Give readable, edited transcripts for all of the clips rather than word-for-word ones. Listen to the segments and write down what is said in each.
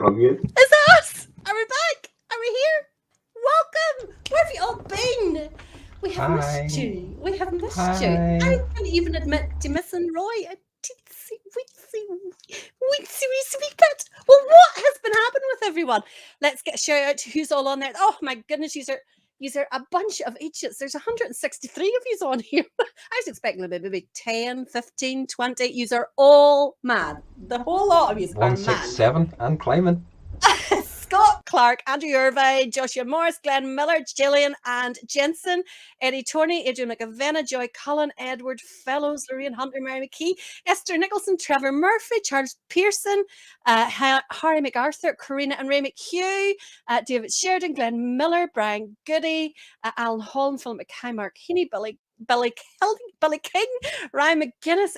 from you. Is that us? Are we back? Are we here? Welcome. Where have you all been? We have missed you. We have missed you. I can't even admit to missing Roy. I didn't see week cut. Well, what has been happening with everyone? Let's get a shout out to who's all on there. Oh my goodness, these are a bunch of idiots. There's 163 of you on here. I was expecting maybe 10, 15, 20. You are all mad. The whole lot of you are mad. 167 and climbing. Scott Clark, Andrew Irvine, Joshua Morris, Glenn Miller, Gillian and Jensen, Eddie Torney, Adrian McAvenna, Joy Cullen, Edward Fellows, Lorraine Hunter, Mary McKee, Esther Nicholson, Trevor Murphy, Charles Pearson, Harry MacArthur, Karina and Ray McHugh, David Sheridan, Glenn Miller, Brian Goody, Alan Holland, Philip McKay, Mark Heaney, Billy King, Ryan McGuinness,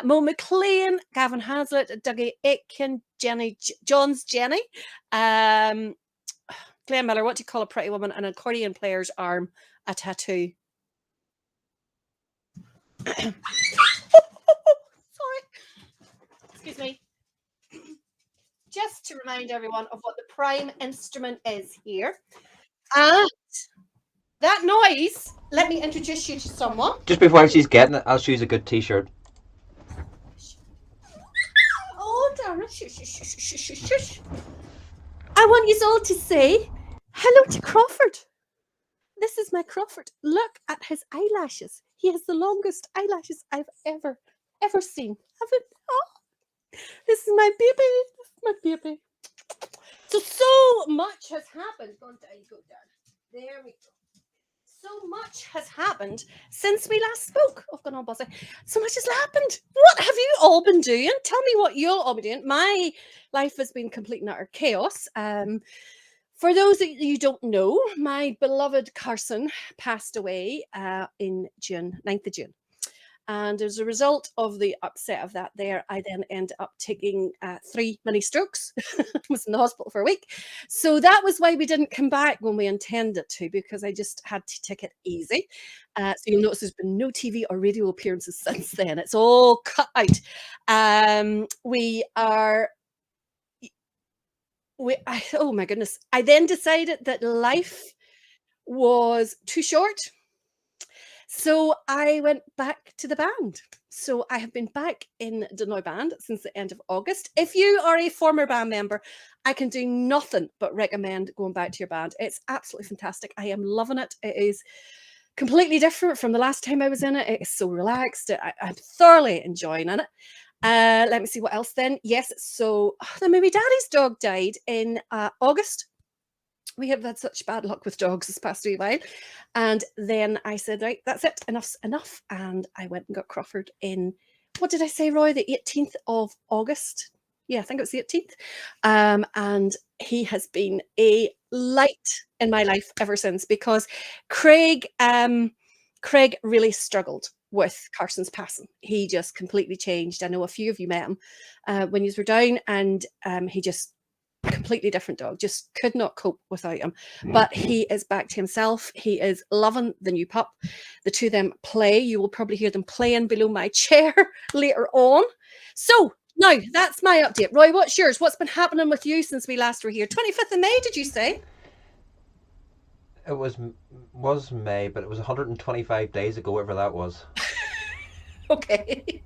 Mo McLean, Gavin Hazlitt, Dougie Aitken, John's Jenny, Glenn Miller. What do you call a pretty woman? An accordion player's arm, a tattoo. Sorry, excuse me. Just to remind everyone of what the prime instrument is here. That noise, let me introduce you to someone. Just before she's getting it, I'll choose a good t-shirt. Oh, darling. Shush. I want you all to say hello to Crawford. This is my Crawford. Look at his eyelashes. He has the longest eyelashes I've ever seen. This is my baby. So much has happened. Go down. There we go. So much has happened since we last spoke. I've gone on buzzing. So much has happened. What have you all been doing? Tell me what you'll all be doing. My life has been complete and utter chaos. For those that you don't know, my beloved Carson passed away in June, 9th of June. And as a result of the upset of that there, I then ended up taking 3 mini strokes. Was in the hospital for a week. So that was why we didn't come back when we intended to, because I just had to take it easy. So you'll notice there's been no TV or radio appearances since then. It's all cut out. Oh my goodness. I then decided that life was too short. So I went back to the band. So I have been back in the No band since the end of August. If you are a former band member, I can do nothing but recommend going back to your band. It's absolutely fantastic. I am loving it. It is completely different from the last time I was in it. It is so relaxed. I'm thoroughly enjoying it. Let me see what else then. Yes, so then my daddy's dog died in August. We have had such bad luck with dogs this past wee while. And then I said, right, that's it. Enough's enough. And I went and got Crawford in, what did I say, Roy? The 18th of August. Yeah, I think it was the 18th. And he has been a light in my life ever since, because Craig really struggled with Carson's passing. He just completely changed. I know a few of you met him when you were down, and he just completely different dog, just could not cope without him. But he is back to himself. He is loving the new pup. The two of them play. You will probably hear them playing below my chair later on. So now that's my update. Roy, what's yours? What's been happening with you since we last were here? 25th of May, did you say? It was May, but it was 125 days ago, whatever that was. Okay.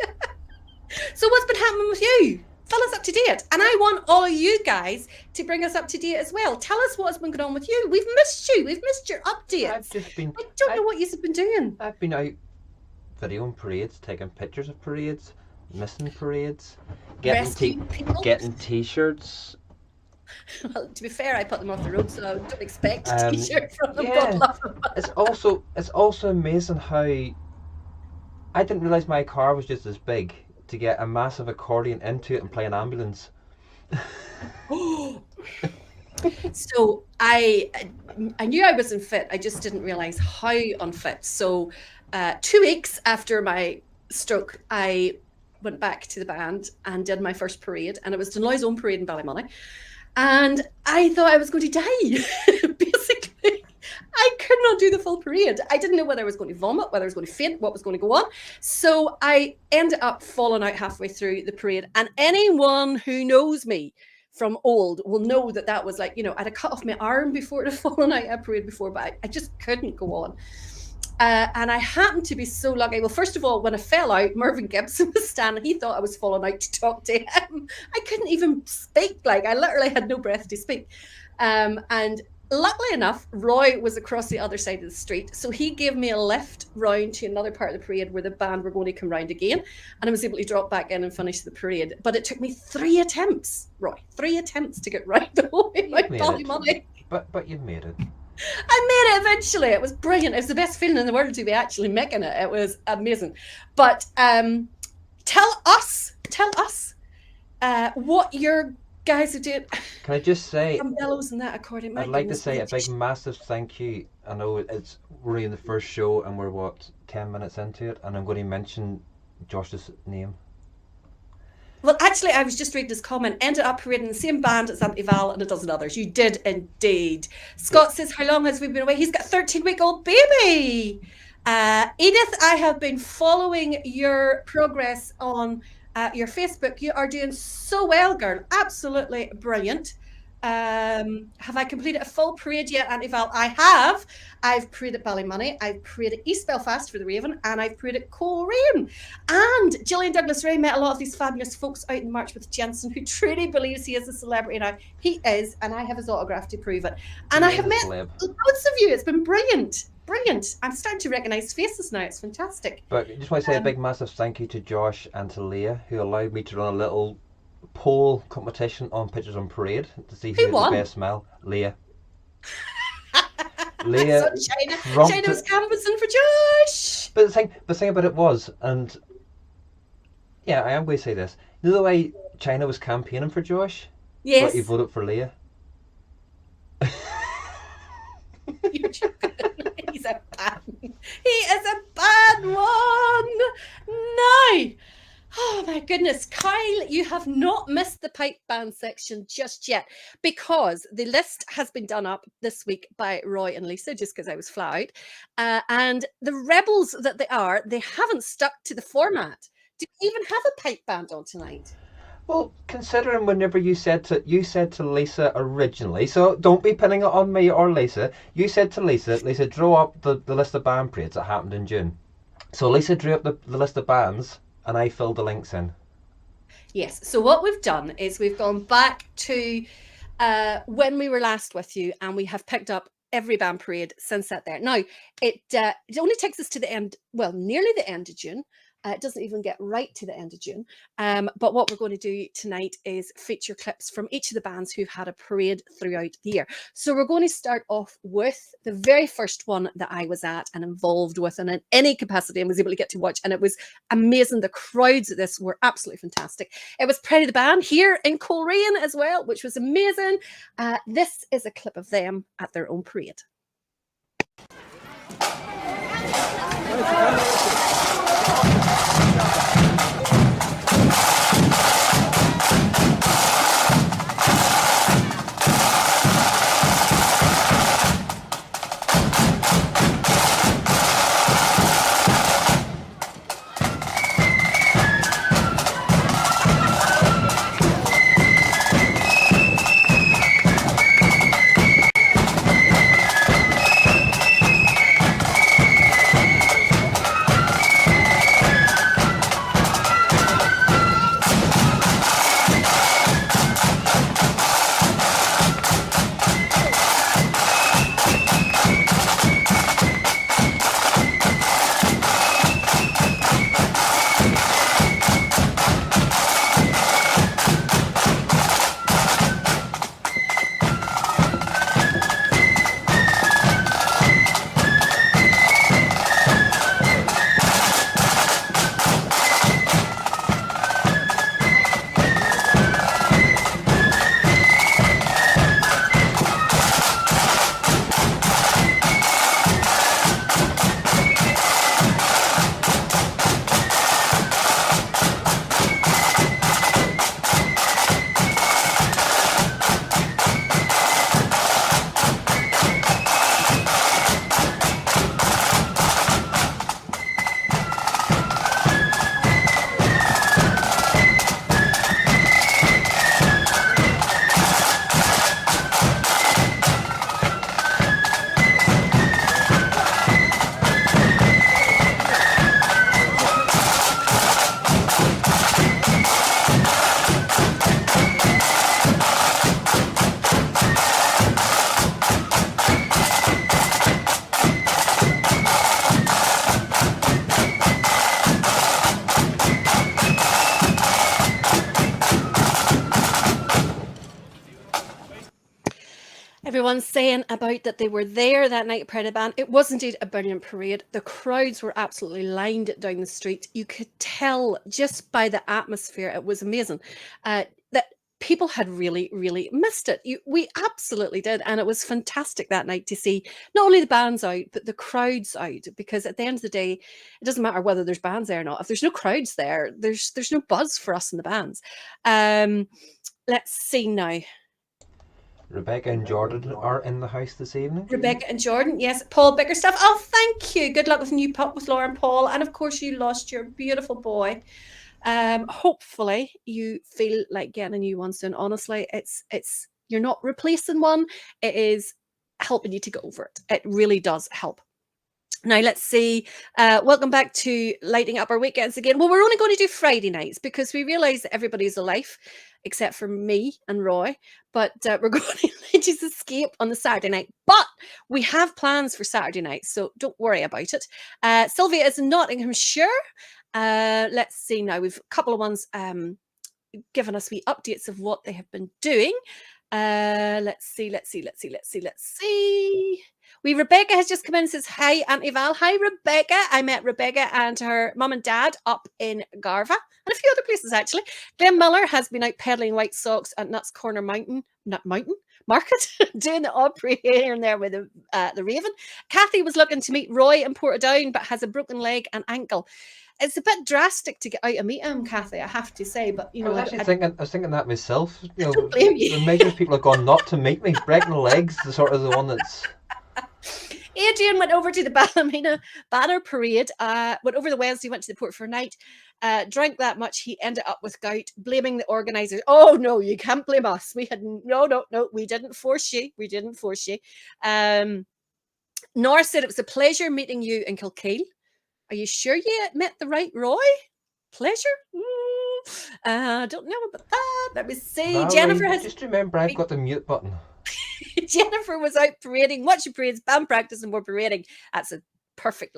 So what's been happening with you? Fill us up to date. And I want all of you guys to bring us up to date as well. Tell us what's been going on with you. We've missed you. We've missed your updates. I don't know what you've been doing. I've been out videoing parades, taking pictures of parades, missing parades, getting t-shirts. Well, to be fair, I put them off the road, so I don't expect a t-shirt from them. Yeah. It's also amazing how I didn't realise my car was just as big to get a massive accordion into it and play an ambulance. So I knew I wasn't fit. I just didn't realise how unfit. So 2 weeks after my stroke, I went back to the band and did my first parade, and it was Dunloy's own parade in Ballymoney. And I thought I was going to die, basically. I could not do the full parade. I didn't know whether I was going to vomit, whether I was going to faint, what was going to go on. So I ended up falling out halfway through the parade. And anyone who knows me from old will know that that was like, you know, I'd have cut off my arm before it had fallen out a parade before, but I just couldn't go on. And I happened to be so lucky. Well, first of all, when I fell out, Mervyn Gibson was standing. He thought I was falling out to talk to him. I couldn't even speak. Like, I literally had no breath to speak. And luckily enough, Roy was across the other side of the street. So he gave me a lift round to another part of the parade where the band were going to come round again. And I was able to drop back in and finish the parade. But it took me 3 attempts, Roy. 3 attempts to get round the whole way. But you've made it. I made it eventually. It was brilliant. It was the best feeling in the world to be actually making it. It was amazing. But tell us what your guys are doing. Can I just say, bellows and that accordion. I'd like to say a big massive thank you. I know we're in the first show and we're 10 minutes into it, and I'm going to mention Josh's name. Well, actually, I was just reading this comment. Ended up parading the same band as Auntie Val and a dozen others. You did indeed. Scott says, how long has we been away? He's got a 13-week-old baby. Edith, I have been following your progress on your Facebook. You are doing so well, girl. Absolutely brilliant. Have I completed a full parade yet, Auntie Val? I have. I've paraded Ballymoney, I've paraded East Belfast for the Raven, and I've paraded Coleraine. And Gillian Douglas Ray met a lot of these fabulous folks out in March with Jensen, who truly believes he is a celebrity now. He is, and I have his autograph to prove it. And I have met loads of you. It's been brilliant. Brilliant. I'm starting to recognise faces now. It's fantastic. But I just want to say a big massive thank you to Josh and to Leah, who allowed me to run a little poll competition on Pictures on Parade to see who had the best smell. Leah. Leah. So China was canvassing for Josh. But the thing about it was, and yeah, I am going to say this. You know the way China was campaigning for Josh? Yes. But you voted for Leah. He's a bad. He is a bad one. No. Oh my goodness, Kyle, you have not missed the pipe band section just yet, because the list has been done up this week by Roy and Lisa, just because I was flat out. And the rebels that they are, they haven't stuck to the format. Do you even have a pipe band on tonight? Well, considering whenever you said to Lisa originally, so don't be pinning it on me or Lisa. You said to Lisa, draw up the list of band parades that happened in June. So Lisa drew up the list of bands, and I filled the links in. Yes. So what we've done is we've gone back to when we were last with you, and we have picked up every band parade since that there. Now, it only takes us to the end, well, nearly the end of June. It doesn't even get right to the end of June. But what we're going to do tonight is feature clips from each of the bands who've had a parade throughout the year. So we're going to start off with the very first one that I was at and involved with, and in any capacity and was able to get to watch. And it was amazing. The crowds at this were absolutely fantastic. It was Pretty the Band here in Coleraine as well, which was amazing. This is a clip of them at their own parade. everyone saying about that they were there that night at Pride Band. It was indeed a brilliant parade. The crowds were absolutely lined down the street. You could tell just by the atmosphere. It was amazing that people had really, really missed it. We absolutely did. And it was fantastic that night to see not only the bands out, but the crowds out. Because at the end of the day, it doesn't matter whether there's bands there or not. If there's no crowds there, there's no buzz for us in the bands. Let's see now. Rebecca and Jordan are in the house this evening. Rebecca and Jordan, yes. Paul Bickerstaff, oh, thank you. Good luck with new pup with Laura and Paul. And of course, you lost your beautiful boy. Hopefully, you feel like getting a new one soon. Honestly, it's you're not replacing one. It is helping you to get over it. It really does help. Now, let's see. Welcome back to lighting up our weekends again. Well, we're only going to do Friday nights because we realise that everybody's alive except for me and Roy. But we're going to let you escape on the Saturday night. But we have plans for Saturday night, so don't worry about it. Sylvia is in Nottinghamshire. Let's see now. We've a couple of ones given us wee updates of what they have been doing. Let's see. Rebecca has just come in and says, hi, Auntie Val. Hi, Rebecca. I met Rebecca and her mum and dad up in Garva and a few other places, actually. Glenn Miller has been out peddling white socks at Nuts Corner Market, doing the opera here and there with the Raven. Kathy was looking to meet Roy in Portadown, but has a broken leg and ankle. It's a bit drastic to get out and meet him, Kathy, I have to say. But you know, I was thinking that myself. You know, don't blame you. The major people have gone not to meet me. Breaking legs, the sort of the one that's. Adrian went over to the Ballymena Banner Parade, went over the Wednesday, went to the Port for a night, drank that much, he ended up with gout, blaming the organisers. Oh, no, you can't blame us. We had, no, we didn't force you. Nora said it was a pleasure meeting you in Kilkeel. Are you sure you met the right Roy? Pleasure? Don't know about that. Let me see. Valerie, Jennifer has... Just remember, I've got the mute button. Jennifer was out parading, watching parades, band practice, and more parading. That's a perfect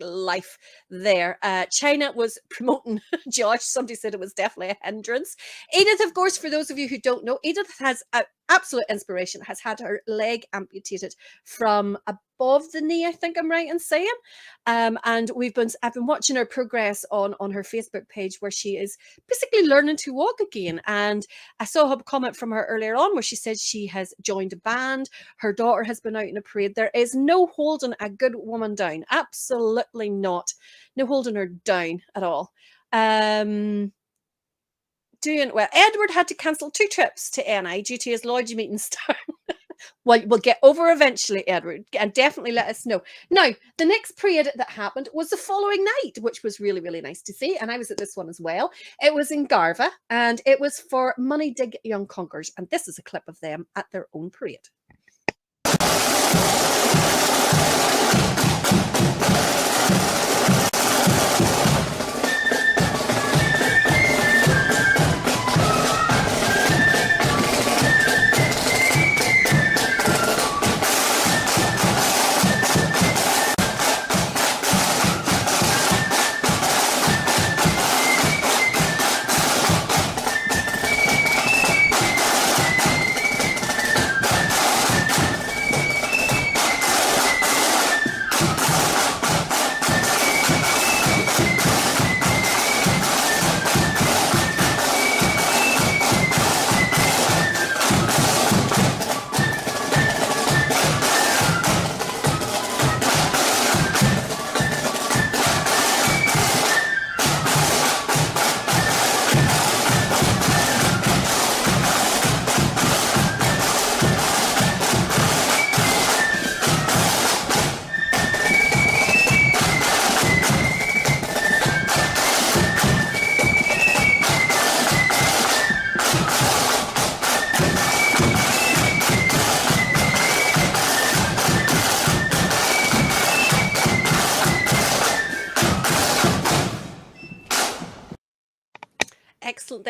life there. China was promoting Josh. Somebody said it was definitely a hindrance. Edith, of course, for those of you who don't know, Edith has absolute inspiration, has had her leg amputated from above the knee, I think I'm right in saying. And I've been watching her progress on her Facebook page where she is basically learning to walk again. And I saw a comment from her earlier on where she said she has joined a band. Her daughter has been out in a parade. There is no holding a good woman down. Absolutely not. No holding her down at all. Doing well. Edward had to cancel 2 trips to NI due to his Lloyd's meeting start. Well, we'll get over eventually, Edward, and definitely let us know. Now, the next parade that happened was the following night, which was really, really nice to see. And I was at this one as well. It was in Garva, and it was for Money Dig Young Conkers. And this is a clip of them at their own parade.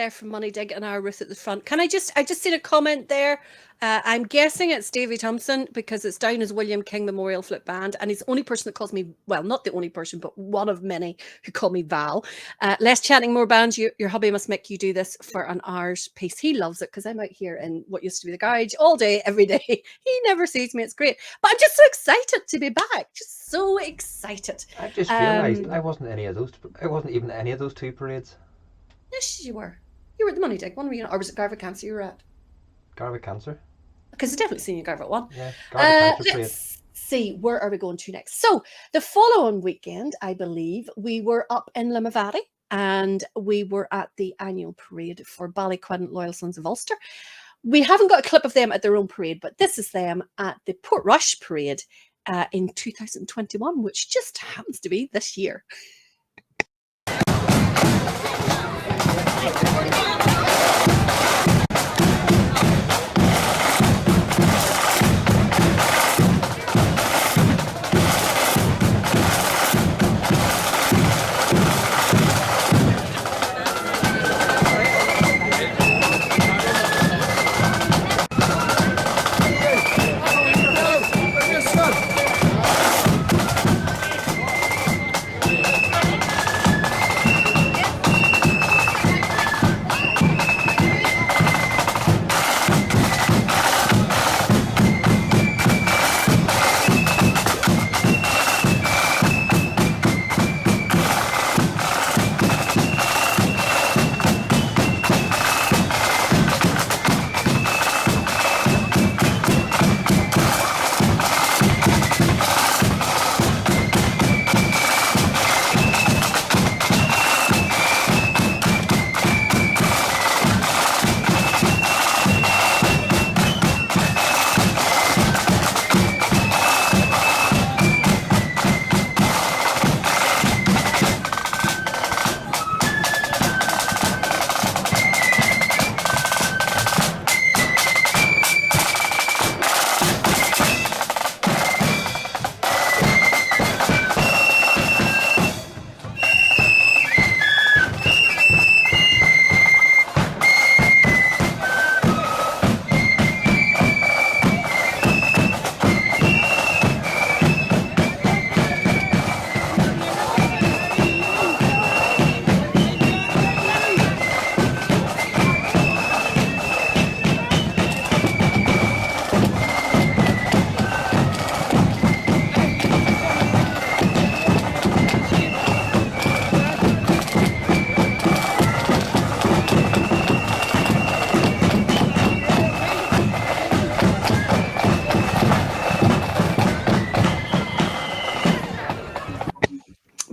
there from Money Dig and our Ruth at the front. I just seen a comment there. I'm guessing it's Davy Thompson because it's down as William King Memorial Flute Band, and he's the only person that calls me, well, not the only person, but one of many who call me Val. Less chatting, more bands. Your hubby must make you do this for an hour's piece. He loves it because I'm out here in what used to be the garage all day, every day. He never sees me. It's great. But I'm just so excited to be back. Just so excited. I just realised I wasn't any of those. I wasn't even any of those two parades. Yes, you were. You were at the Money Dig one, were you not? Or was it Garva Cancer you were at? Garva Cancer. Because I've definitely seen you Garva at one. Yeah, Garva Cancer parade. Let's see, where are we going to next? So the following weekend, I believe, we were up in Limavady and we were at the annual parade for Ballyquin Loyal Sons of Ulster. We haven't got a clip of them at their own parade, but this is them at the Portrush parade in 2021, which just happens to be this year.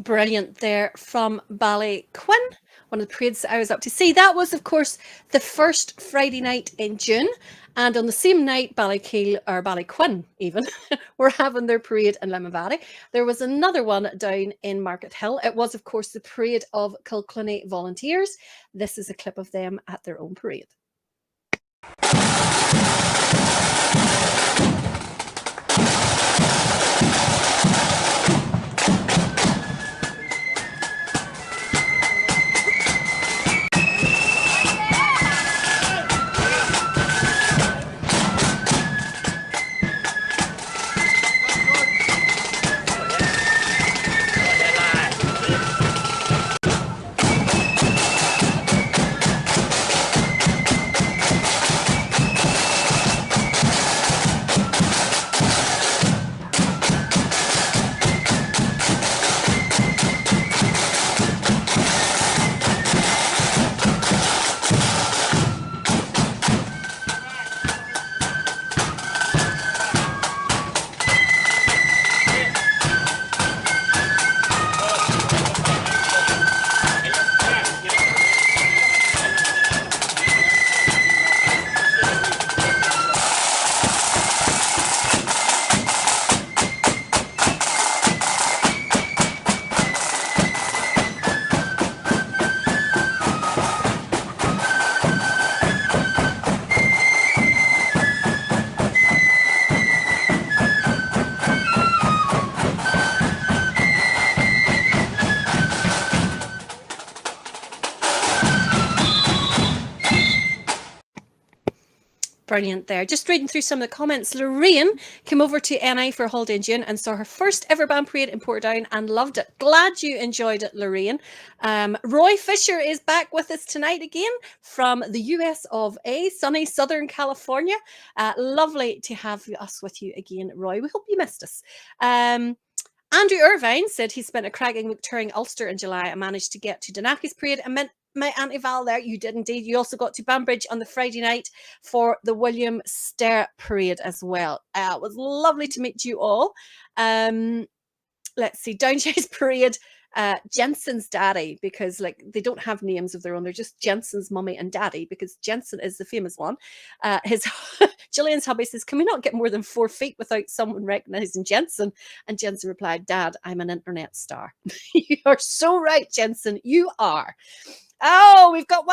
Brilliant there from Ballyquin, one of the parades that I was up to see. That was, of course, the first Friday night in June. And on the same night, Ballykeel, or Ballyquin even, were having their parade in Limavady. There was another one down in Market Hill. It was, of course, the parade of Kilcloney volunteers. This is a clip of them at their own parade. Brilliant there. Just reading through some of the comments. Lorraine came over to NI for a holiday in June and saw her first ever band parade in Portadown and loved it. Glad you enjoyed it, Lorraine. Roy Fisher is back with us tonight again from the US of A, sunny Southern California. Lovely to have us with you again, Roy. We hope you missed us. Andrew Irvine said he spent a cracking week touring Ulster in July and managed to get to Donagh's parade and met my Auntie Val there. You did indeed. You also got to Banbridge on the Friday night for the William Stair parade as well. It was lovely to meet you all. Let's see, Downshires parade. Jensen's daddy, because like they don't have names of their own, they're just Jensen's mummy and daddy, because Jensen is the famous one. His Gillian's hubby says, can we not get more than 4 feet without someone recognizing Jensen? And Jensen replied, Dad, I'm an internet star. You are so right, Jensen, you are. Oh, we've got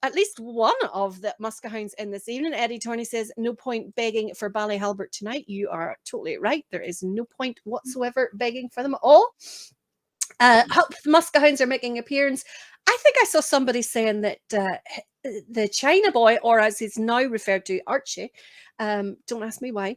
at least one of the Muskahounds in this evening. Eddie Tony says, no point begging for Ballyhalbert tonight. You are totally right. There is no point whatsoever begging for them at all. Hope the Muskahounds are making an appearance. I think I saw somebody saying that the China boy, or as he's now referred to, Archie, don't ask me why,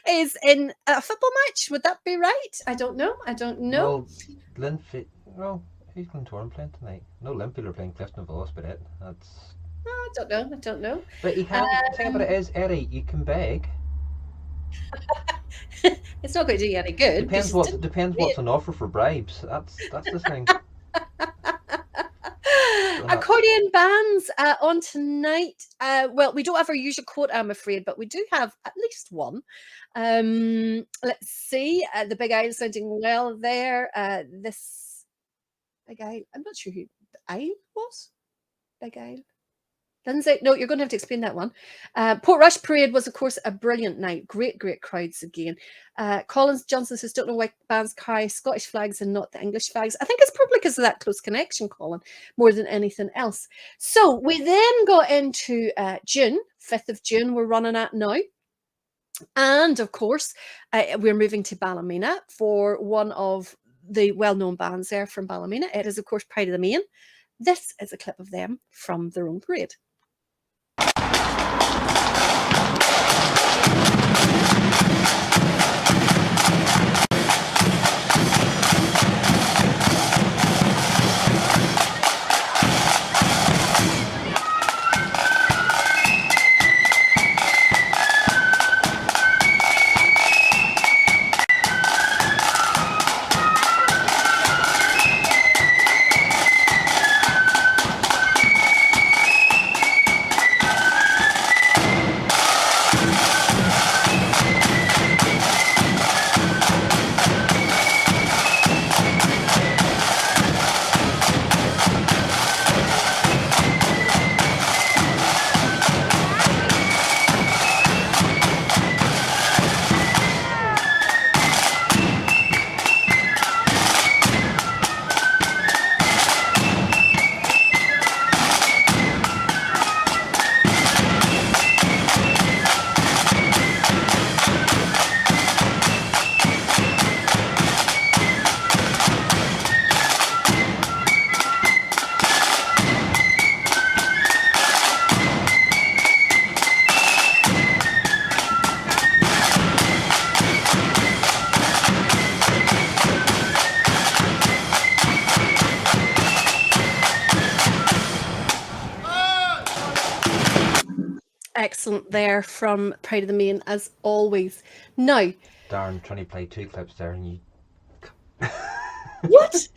is in a football match. Would that be right? I don't know. Well, Linfield. Well, who's Glentoran playing tonight? No, Linfield are playing Clifton Voss, but that's. I don't know. But you can. The thing about it is, Eddie, you can beg. It's not going to do you any good. Depends what's on offer for bribes. That's the thing. Accordion bands on tonight. Well, we don't have our usual quote, I'm afraid, but we do have at least one. Let's see. The Big Isle sounding well there. This Big Isle, I'm not sure who the Isle was. Big Isle. Lindsay, no, you're going to have to explain that one. Portrush Parade was, of course, a brilliant night. Great crowds again. Collins Johnson says, don't know why bands carry Scottish flags and not the English flags. I think it's probably because of that close connection, Colin, more than anything else. So we then got into June, 5th of June, we're running at now. And, of course, we're moving to Ballymena for one of the well-known bands there from Ballymena. It is, of course, Pride of the Main. This is a clip of them from their own parade. Excellent there from Pride of the Main, as always. Now, Darren, trying to play 2 clips there and you... What?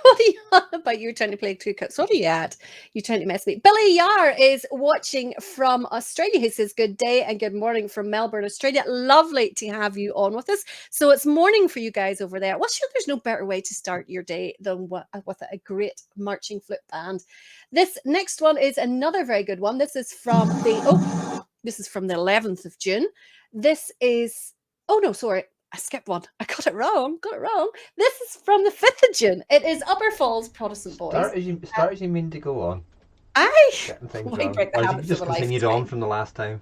What are you on about? You're trying to play 2 clips. What are you at? You're trying to mess with me. Billy Yar is watching from Australia. He says, good day and good morning from Melbourne, Australia. Lovely to have you on with us. So it's morning for you guys over there. Well, sure, there's no better way to start your day than with a great marching flute band. This next one is another very good one. This is from the 11th of June. This is, oh no, sorry. I skipped one. I got it wrong. This is from the 5th of June. It is Upper Falls Protestant Boys. Start as you mean to go on. Getting things wrong. Or you just continued on from the last time.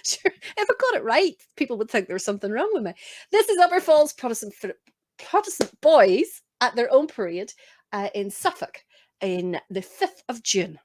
Sure. If I got it right, people would think there was something wrong with me. This is Upper Falls Protestant Boys at their own parade in Suffolk. in the 5th of June.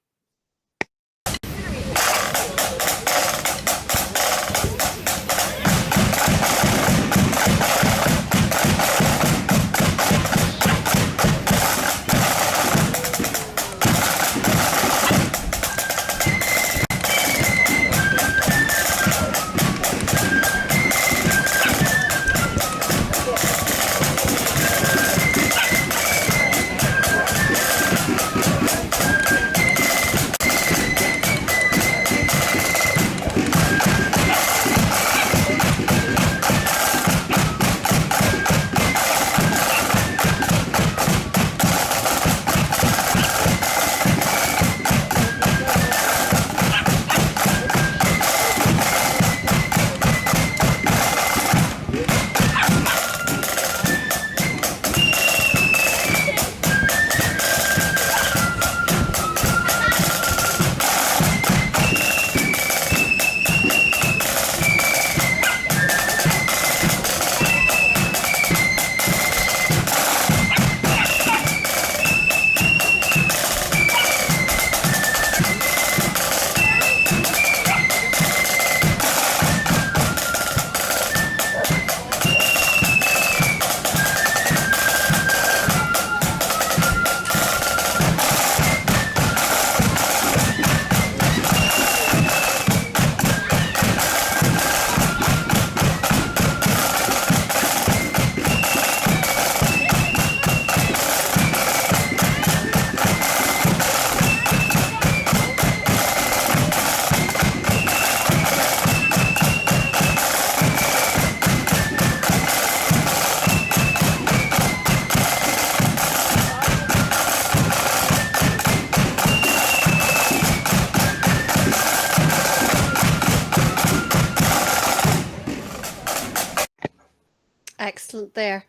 Excellent there.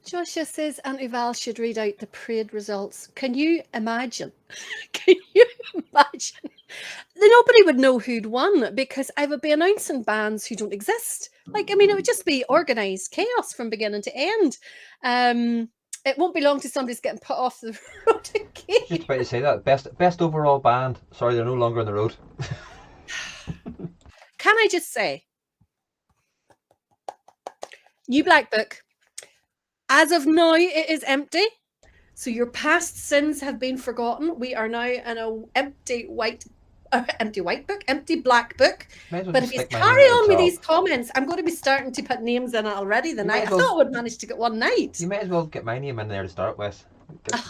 Joshua says Auntie Val should read out the parade results. Can you imagine? Can you imagine? Nobody would know who'd won because I would be announcing bands who don't exist. Like, I mean, it would just be organised chaos from beginning to end. It won't be long till somebody's getting put off the road again. Just about to say that. Best overall band. Sorry, they're no longer on the road. Can I just say, New Black Book, as of now, it is empty. So your past sins have been forgotten. We are now in a empty black book. Well, but if you carry on with these comments, I'm going to be starting to put names in it already the night. I thought I would manage to get one night. You might as well get my name in there to start with.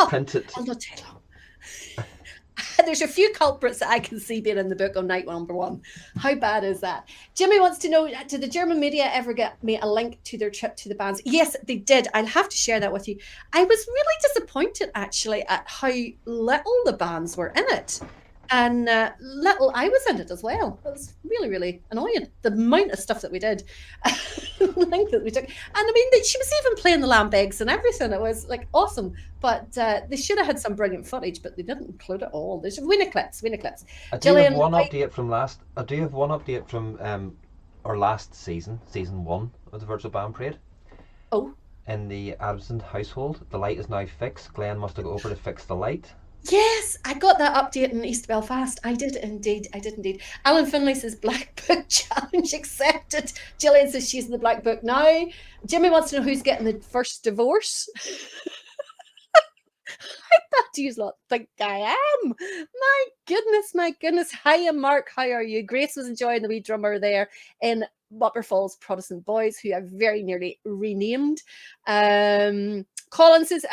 Print it. I'll not tell you. There's a few culprits that I can see being in the book on night number 1. How bad is that? Jimmy wants to know, did the German media ever get me a link to their trip to the bands? Yes, they did. I'll have to share that with you. I was really disappointed, actually, at how little the bands were in it. And little I was in it as well. It was really, really annoying. The amount of stuff that we did, the length that we took. And I mean, she was even playing the lamb eggs and everything. It was like awesome. But they should have had some brilliant footage, but they didn't include it all. There's winner clips. I do have one update from our last season 1 of the Virtual Band Parade. Oh. In the Adamson household, the light is now fixed. Glenn must have got over to fix the light. Yes, I got that update in East Belfast. I did indeed. Alan Finlay says Black Book challenge accepted. Gillian says she's in the Black Book now. Jimmy wants to know who's getting the first divorce. I thought you lot think I am. My goodness. Hiya, Mark. How are you? Grace was enjoying the wee drummer there in Butler Falls Protestant Boys, who I very nearly renamed. Colin says,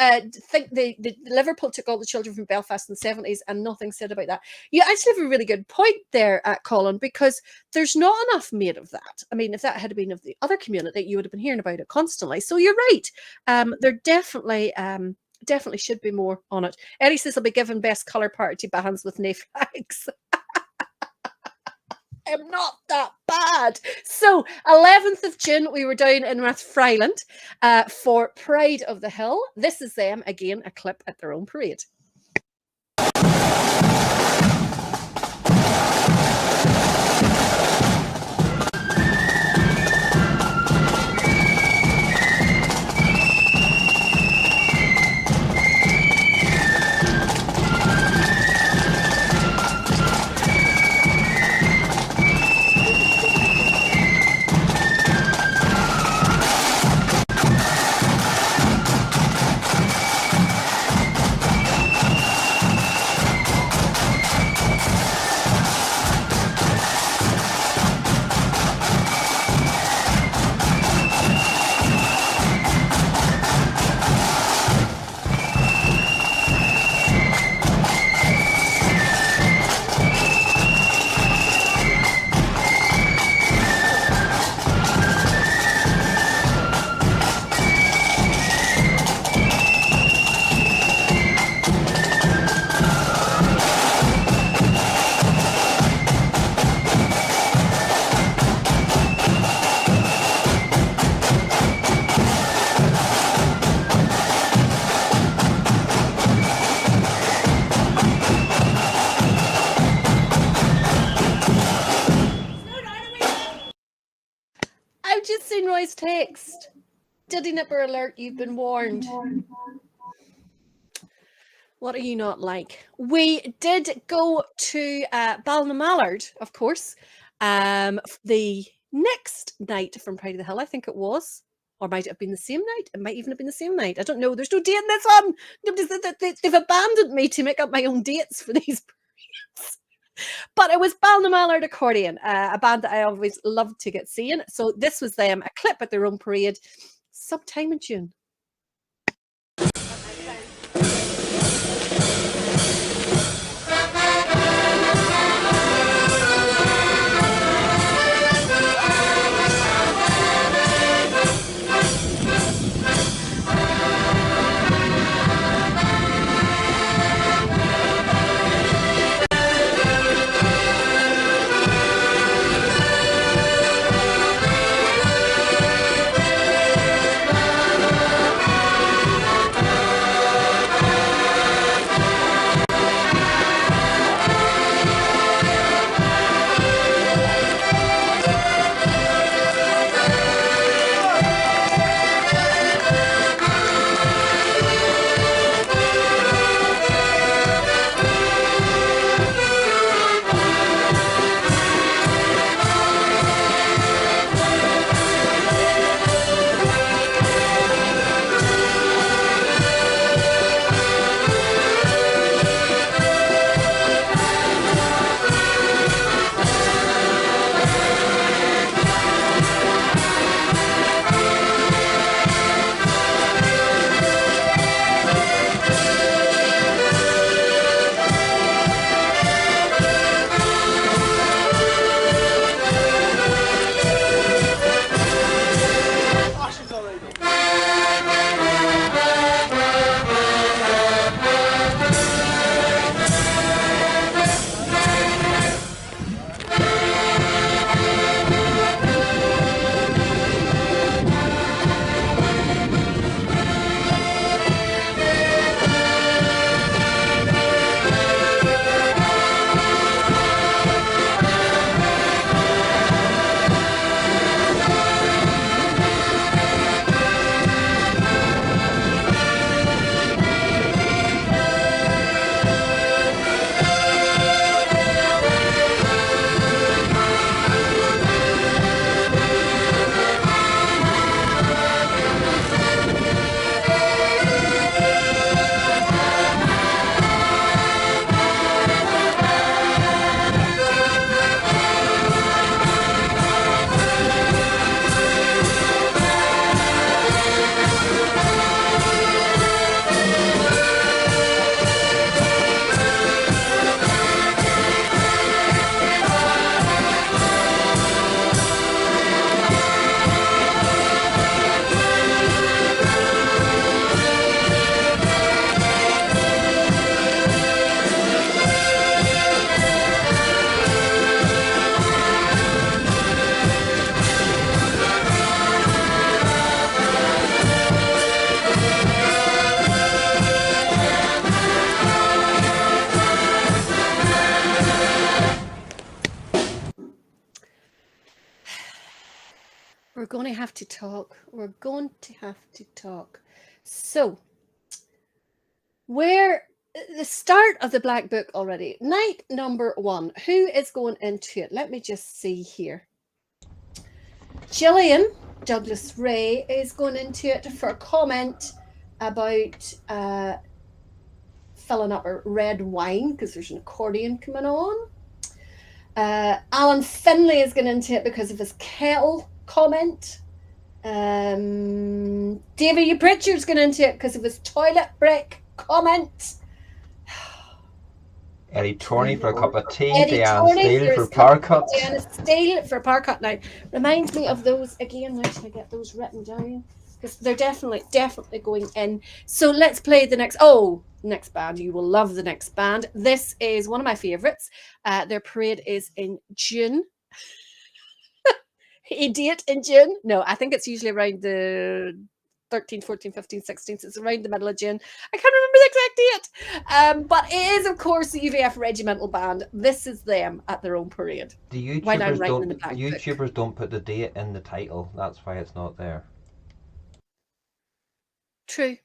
think the Liverpool took all the children from Belfast in the 70s and nothing said about that. You actually have a really good point there, Colin, because there's not enough made of that. I mean, if that had been of the other community, you would have been hearing about it constantly. So you're right. There definitely should be more on it. Eddie says, I'll be given best colour party bands with no flags. I'm not that bad. So 11th of June, we were down in Rathfriland for Pride of the Hill. This is them, again, a clip at their own parade. Using Roy's text. Diddy Nipper alert, you've been warned. What are you not like? We did go to Ballinamallard, of course, the next night from Pride of the Hill, I think it was. Or might it have been the same night? It might even have been the same night. I don't know. There's no date in this one. They've abandoned me to make up my own dates for these parades. But it was Ballinamallard Accordion, a band that I always loved to get seeing. So this was them, a clip at their own parade sometime in June. We're going to have to talk. We're going to have to talk. So, the start of the Black Book already. Night number 1. Who is going into it? Let me just see here. Gillian Douglas Ray is going into it for a comment about filling up a red wine because there's an accordion coming on. Alan Finlay is going into it because of his kettle comment. David U. Pritchard's going into it because of his toilet brick comment. Eddie Torney for a cup of tea. Diane Steele for power cut. Diana Steele for power cut. Now, reminds me of those again. Where should I get those written down? Because they're definitely going in. So let's play the next. Next band. You will love the next band. This is one of my favorites. Their parade is in June. A date in June? No, I think it's usually around the 13, 14, 15, 16. So it's around the middle of June. I can't remember the exact date. But it is, of course, the UVF Regimental Band. This is them at their own parade. The When I'm YouTubers writing in don't the back book. YouTubers don't put the date in the title. That's why it's not there. True.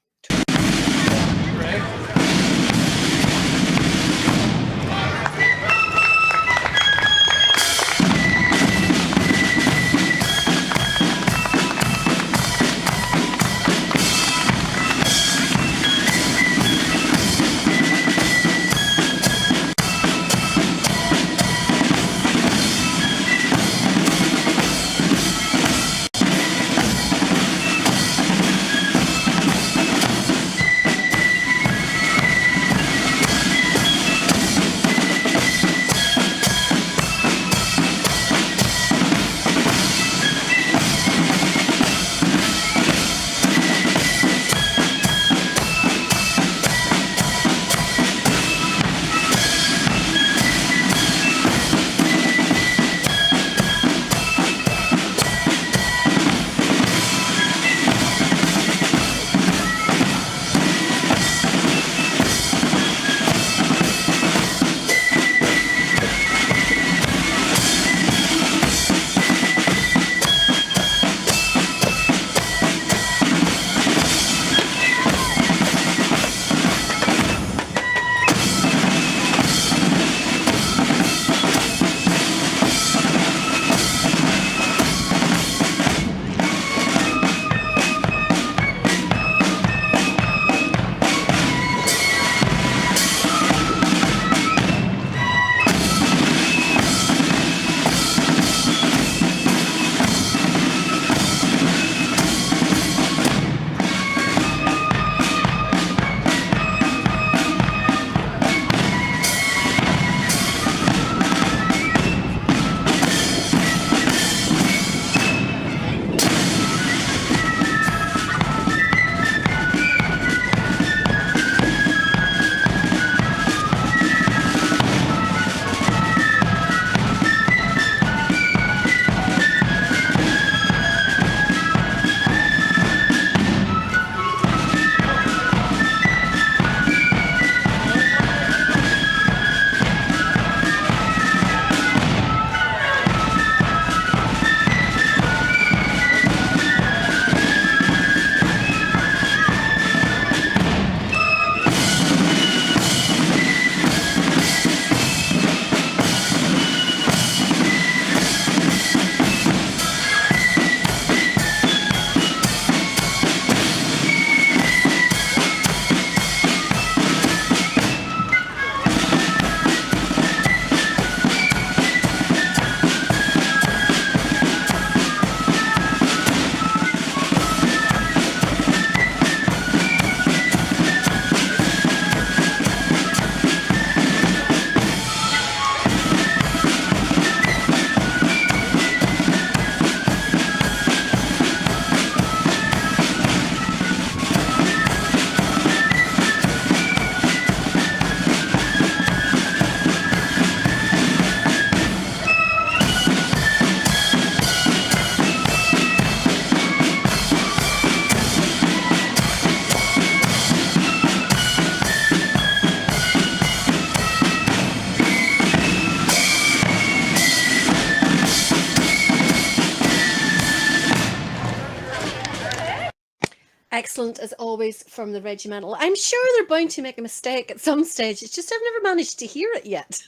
Excellent as always from the regimental. I'm sure they're bound to make a mistake at some stage. It's just I've never managed to hear it yet.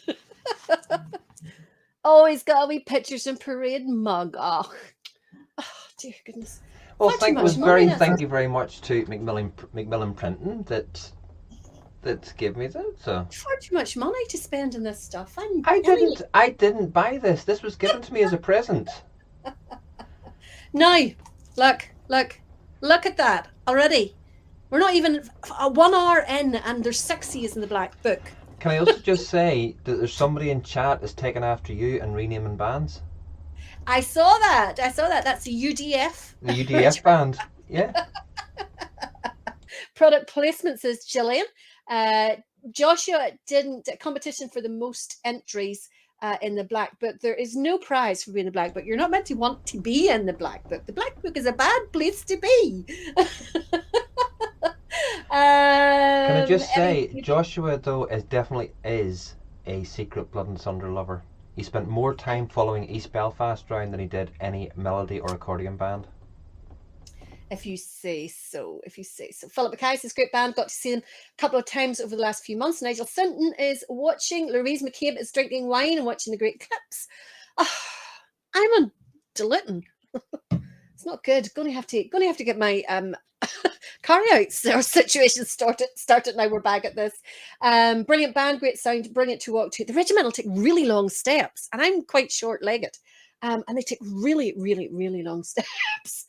Always got a wee pictures and parade mug. Oh, dear goodness. Well, Far too much thank money, you very much to Macmillan Printing that gave me that. So far too much money to spend on this stuff. I didn't buy this. This was given to me as a present. Now, look at that already. We're not even 1 hour in, and there's 6 C's in the black book. Can I also just say that there's somebody in chat is taking after you and renaming bands? I saw that. That's the UDF. The UDF band. Yeah. Product placement, says Gillian. Joshua didn't competition for the most entries. in the Black Book. There is no prize for being in the Black Book. You're not meant to want to be in the Black Book. The Black Book is a bad place to be. Can I just say, Anyway, Joshua though definitely is a secret Blood and Thunder lover. He spent more time following East Belfast round than he did any melody or accordion band. if you say so, if you say so. Philip Mackay's his great band. Got to see them a couple of times over the last few months. Nigel Sinton is watching. Louise McCabe is drinking wine and watching the great clips. Oh, I'm on diluting. It's not good. Gonna have to get my carry out situation started now. We're back at this. Brilliant band, great sound, brilliant to walk to. The regimental take really long steps, and I'm quite short-legged. And they take really, really, really long steps.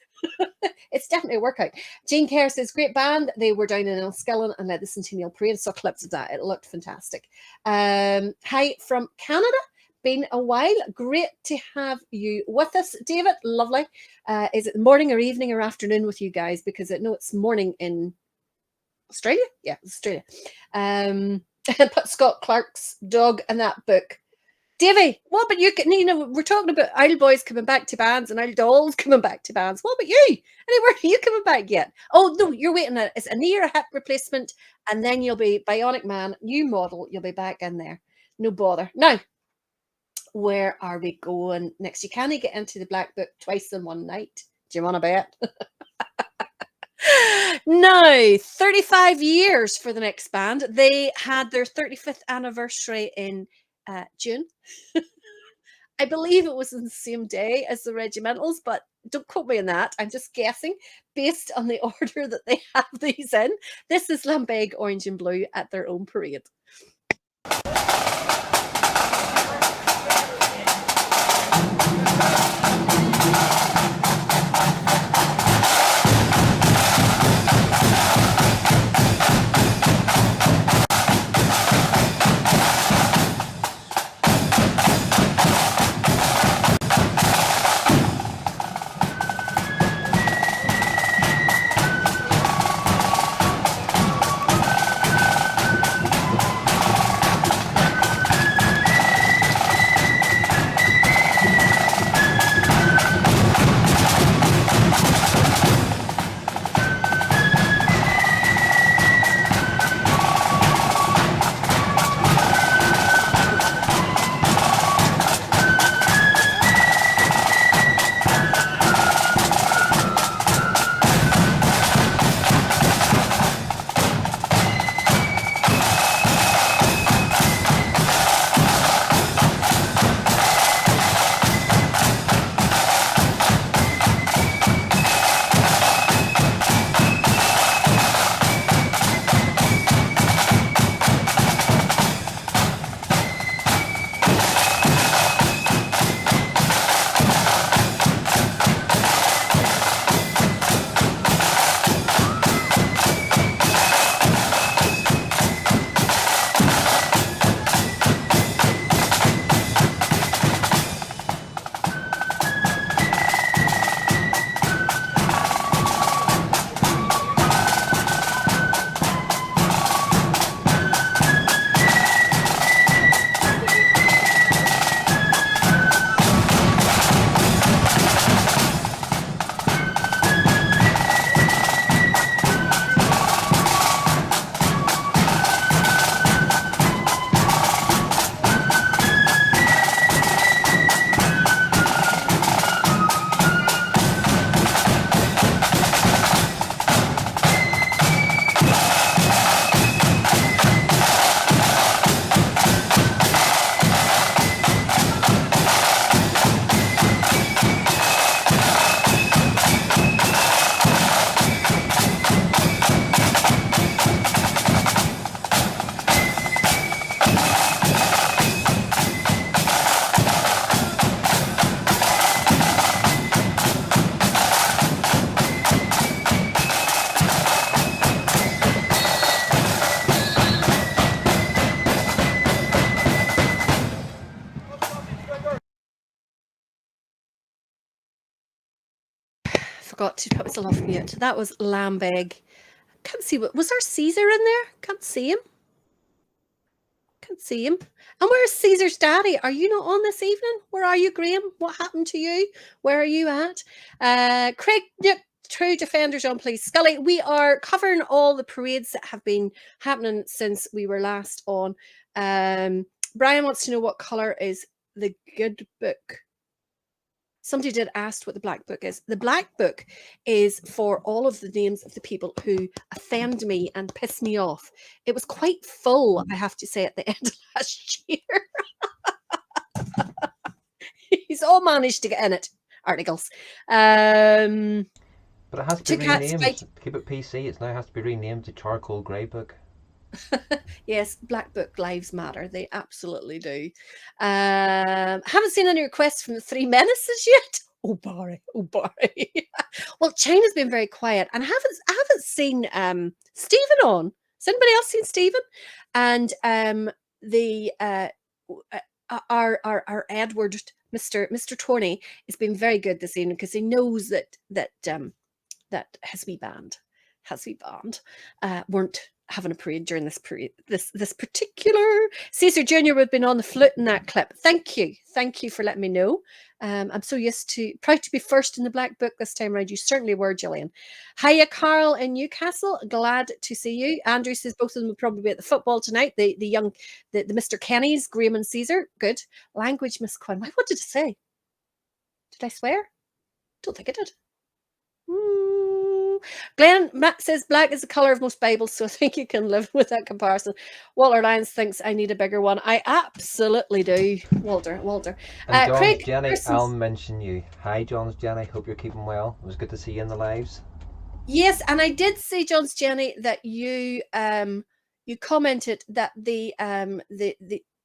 It's definitely a workout. Jane Kerr says, great band. They were down in Enniskillen and led the Centennial Parade. Saw clips of that. It looked fantastic. Hi from Canada. Been a while. Great to have you with us, David. Lovely. Is it morning or evening or afternoon with you guys? Because I know it's morning in Australia. Yeah, Australia. Put Scott Clark's dog in that book. Davey, what about you? You know, we're talking about Idle Boys coming back to bands and Idle Dolls coming back to bands. What about you? Anywhere, are you coming back yet? Oh, no, you're waiting. It's a knee or a hip replacement, and then you'll be Bionic Man, new model. You'll be back in there. No bother. Now, where are we going next? You can't get into the Black Book twice in one night. Do you want to bet? Now, 35 years for the next band. They had their 35th anniversary in June. I believe it was on the same day as the Regimentals, but don't quote me on that. I'm just guessing based on the order that they have these in. This is Lambeg Orange and Blue at their own parade. Forgot to put myself off mute. That was Lambeg. Can't see what was there. Caesar in there? Can't see him. Can't see him. And where's Caesar's daddy? Are you not on this evening? Where are you, Graham? What happened to you? Where are you at? Craig, True Defenders on, please. Scully, we are covering all the parades that have been happening since we were last on. Brian wants to know what colour is the good book. Somebody did ask what the black book is. The black book is for all of the names of the people who offend me and piss me off. It was quite full, I have to say, at the end of last year. He's all managed to get in it. Articles. But it has to be renamed. Fight. Keep it PC. It now has to be renamed to Charcoal Grey Book. Yes, Black Book Lives Matter. They absolutely do. Haven't seen any requests from the Three Menaces yet. Oh, Barry. Oh, Barry. Well, China's been very quiet, and I haven't seen Stephen on. Has anybody else seen Stephen? And our Edward, Mr. Torney, has been very good this evening because he knows that Has We Band weren't having a parade during this period. This particular Caesar Jr. would have been on the flute in that clip. Thank you for letting me know. I'm so proud to be first in the black book this time around. You certainly were, Gillian. Hiya, Carl in Newcastle. Glad to see you. Andrew says both of them will probably be at the football tonight. The Mr. Kennys, Graham and Caesar. Good. Language, Miss Quinn. What did I say? Did I swear? Don't think I did. Glenn Matt says black is the color of most Bibles, so I think you can live with that comparison. Walter Lyons thinks I need a bigger one. I absolutely do, Walter. And John's Craig, Jenny, I'll mention you. Hi, John's Jenny. Hope you're keeping well. It was good to see you in the lives. Yes, and I did say, John's Jenny, that you commented that the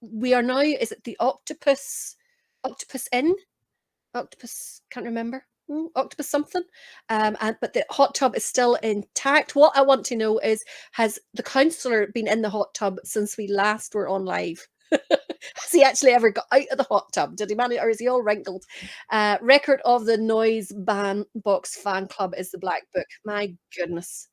we are now, is it the Octopus Inn? Octopus, can't remember. Octopus something, but the hot tub is still intact. What I want to know is, has the councillor been in the hot tub since we last were on live? Has he actually ever got out of the hot tub? Did he manage, or is he all wrinkled? Record of the Noise Ban Box Fan Club is the black book. My goodness.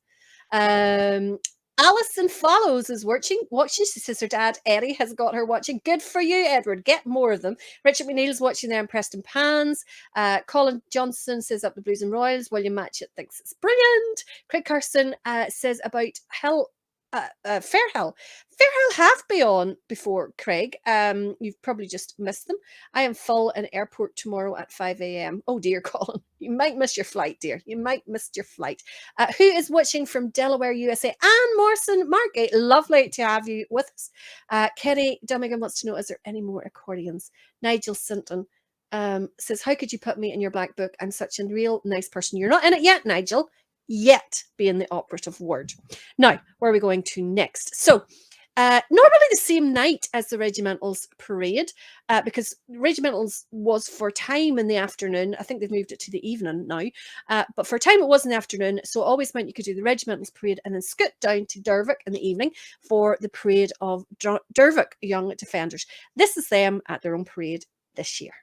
Alison Follows is watching. She says her dad, Eddie, has got her watching. Good for you, Edward. Get more of them. Richard McNeil's watching there in Preston Pans. Colin Johnson says up the Blues and Royals. William Matchett thinks it's brilliant. Craig Carson says about Fairhill. Fairhill have been on before, Craig. You've probably just missed them. I am full in airport tomorrow at 5 a.m. Oh dear, Colin. You might miss your flight, dear. You might miss your flight. Who is watching from Delaware, USA? Anne Morrison Margate. Lovely to have you with us. Kenny Dummigan wants to know, is there any more accordions? Nigel Sinton says, how could you put me in your black book? I'm such a real nice person. You're not in it yet, Nigel. Yet being the operative word. Now, where are we going to next? So, normally the same night as the regimentals parade, because regimentals was for time in the afternoon. I think they've moved it to the evening now, but for time it was in the afternoon, so it always meant you could do the regimentals parade and then scoot down to Dervick in the evening for the parade of Dervick Young Defenders. This is them at their own parade this year.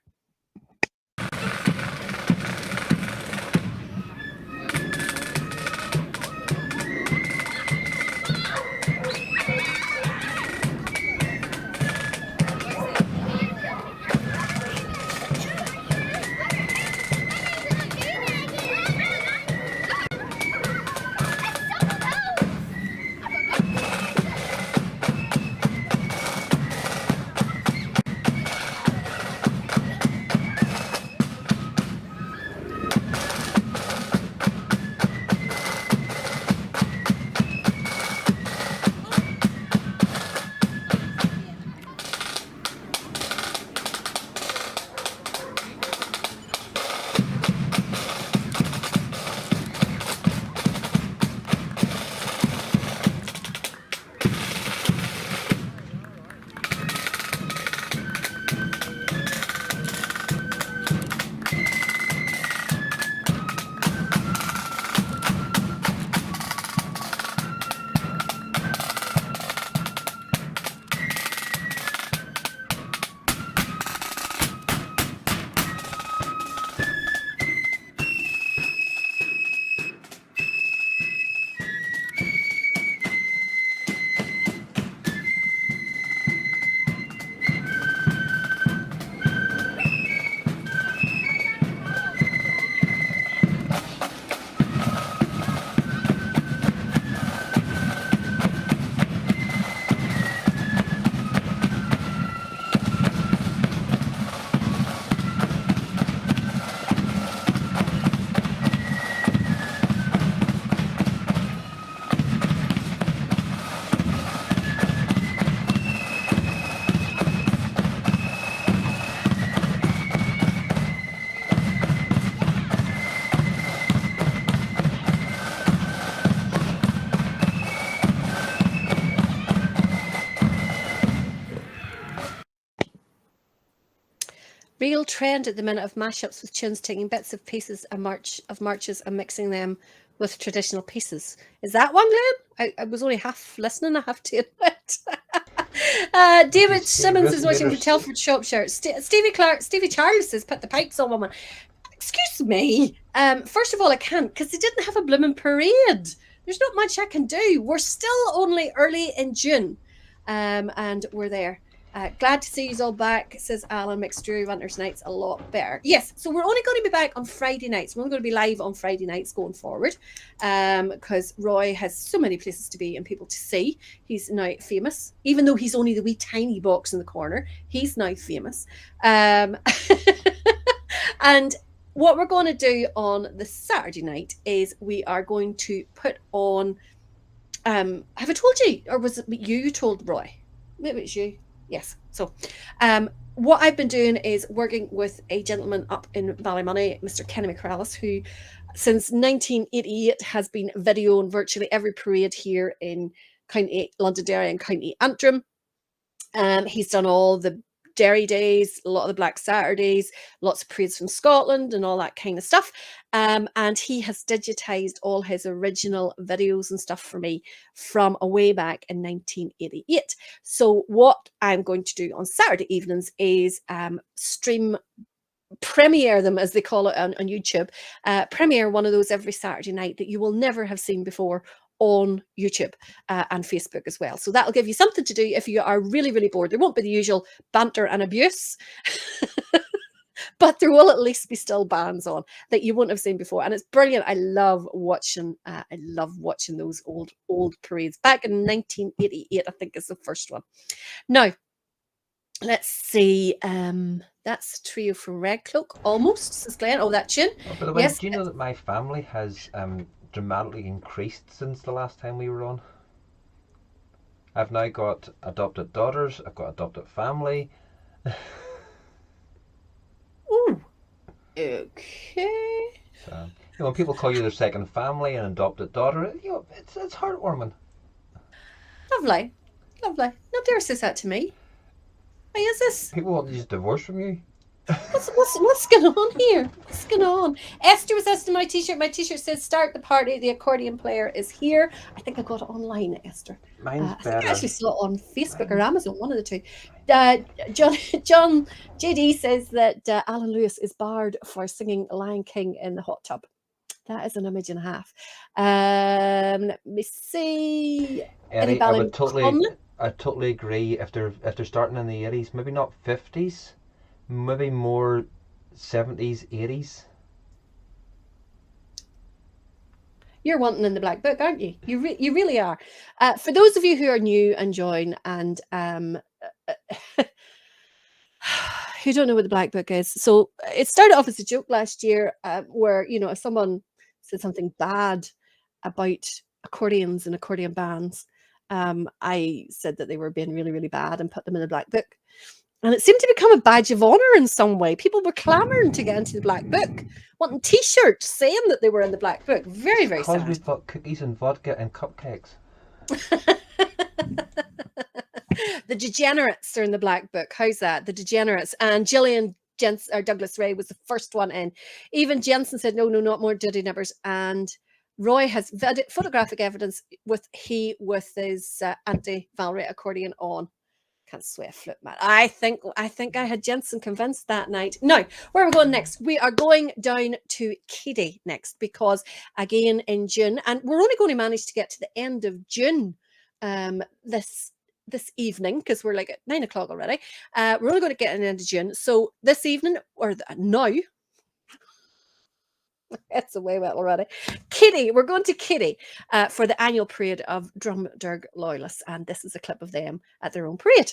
Real trend at the minute of mashups with tunes, taking bits of pieces of marches and mixing them with traditional pieces. Is that one, Glenn? I was only half listening, I have to admit. David Simmons is watching from Telford, Shropshire. Stevie Charles says, put the pipes on, woman. Excuse me. First of all, I can't, because they didn't have a blooming parade. There's not much I can do. We're still only early in June, and we're there. Glad to see you all back, says Alan. Makes Drew Winter's nights a lot better. Yes, so we're only going to be back on Friday nights. We're only going to be live on Friday nights going forward, because Roy has so many places to be and people to see. He's now famous, even though he's only the wee tiny box in the corner. He's now famous, and what we're going to do on the Saturday night is we are going to put on. Have I told you, or was it you told Roy? Maybe it's you. Yes. So what I've been doing is working with a gentleman up in Ballymoney, Mr. Kenny McCrallis, who since 1988 has been videoing virtually every parade here in County Londonderry and County Antrim. He's done all the Derry Days, a lot of the Black Saturdays, lots of parades from Scotland and all that kind of stuff. And he has digitized all his original videos and stuff for me from a way back in 1988. So what I'm going to do on Saturday evenings is premiere them, as they call it on YouTube, premiere one of those every Saturday night that you will never have seen before on YouTube and Facebook as well. So that'll give you something to do if you are really, really bored. There won't be the usual banter and abuse, but there will at least be still bands on that you wouldn't have seen before. And it's brilliant. I love watching those old parades. Back in 1988, I think is the first one. Now, let's see. That's a trio from Red Cloak, almost, says Glenn. Oh, that tune. Oh, by the way, yes. Do you know that my family has dramatically increased since the last time we were on? I've now got adopted daughters, I've got adopted family. Ooh. Okay. So, when people call you their second family and adopted daughter, it's heartwarming. Lovely. Nobody ever says that to me. Why is this? People want to just divorce from you. What's going on here? What's going on? Esther was asking my t-shirt. My t-shirt says "Start the party." The accordion player is here. I think I got it online, Esther. Mine's better. I think I actually saw it on Facebook or Amazon, one of the two. John JD says that Alan Lewis is barred for singing Lion King in the hot tub. That is an image and a half. Let me see. Eddie, I totally agree. If they're starting in the 80s, maybe not 50s. Maybe more 70s, 80s. You're wanting in the Black Book, aren't you? You really are. For those of you who are new and join and who don't know what the Black Book is, so it started off as a joke last year, where if someone said something bad about accordions and accordion bands, I said that they were being really, really bad and put them in the Black Book. And it seemed to become a badge of honor in some way. People were clamoring to get into the Black Book, wanting t-shirts saying that they were in the Black Book. Very, very sad. Because we've got cookies and vodka and cupcakes. The Degenerates are in the Black Book. How's that? The Degenerates. And Gillian Douglas Ray was the first one in. Even Jensen said, no, not more Diddy Nippers. And Roy has photographic evidence with his anti-Valerie accordion on. Can't sway a flip, man. I think I had Jensen convinced that night. Now, where are we going next? We are going down to Keady next, because again in June, and we're only going to manage to get to the end of June this evening, because we're like at 9 o'clock already. We're only going to get an end of June. So this evening, or now, it's away well already. Keady, we're going to Keady for the annual parade of Drumderg Loyalists, and this is a clip of them at their own parade.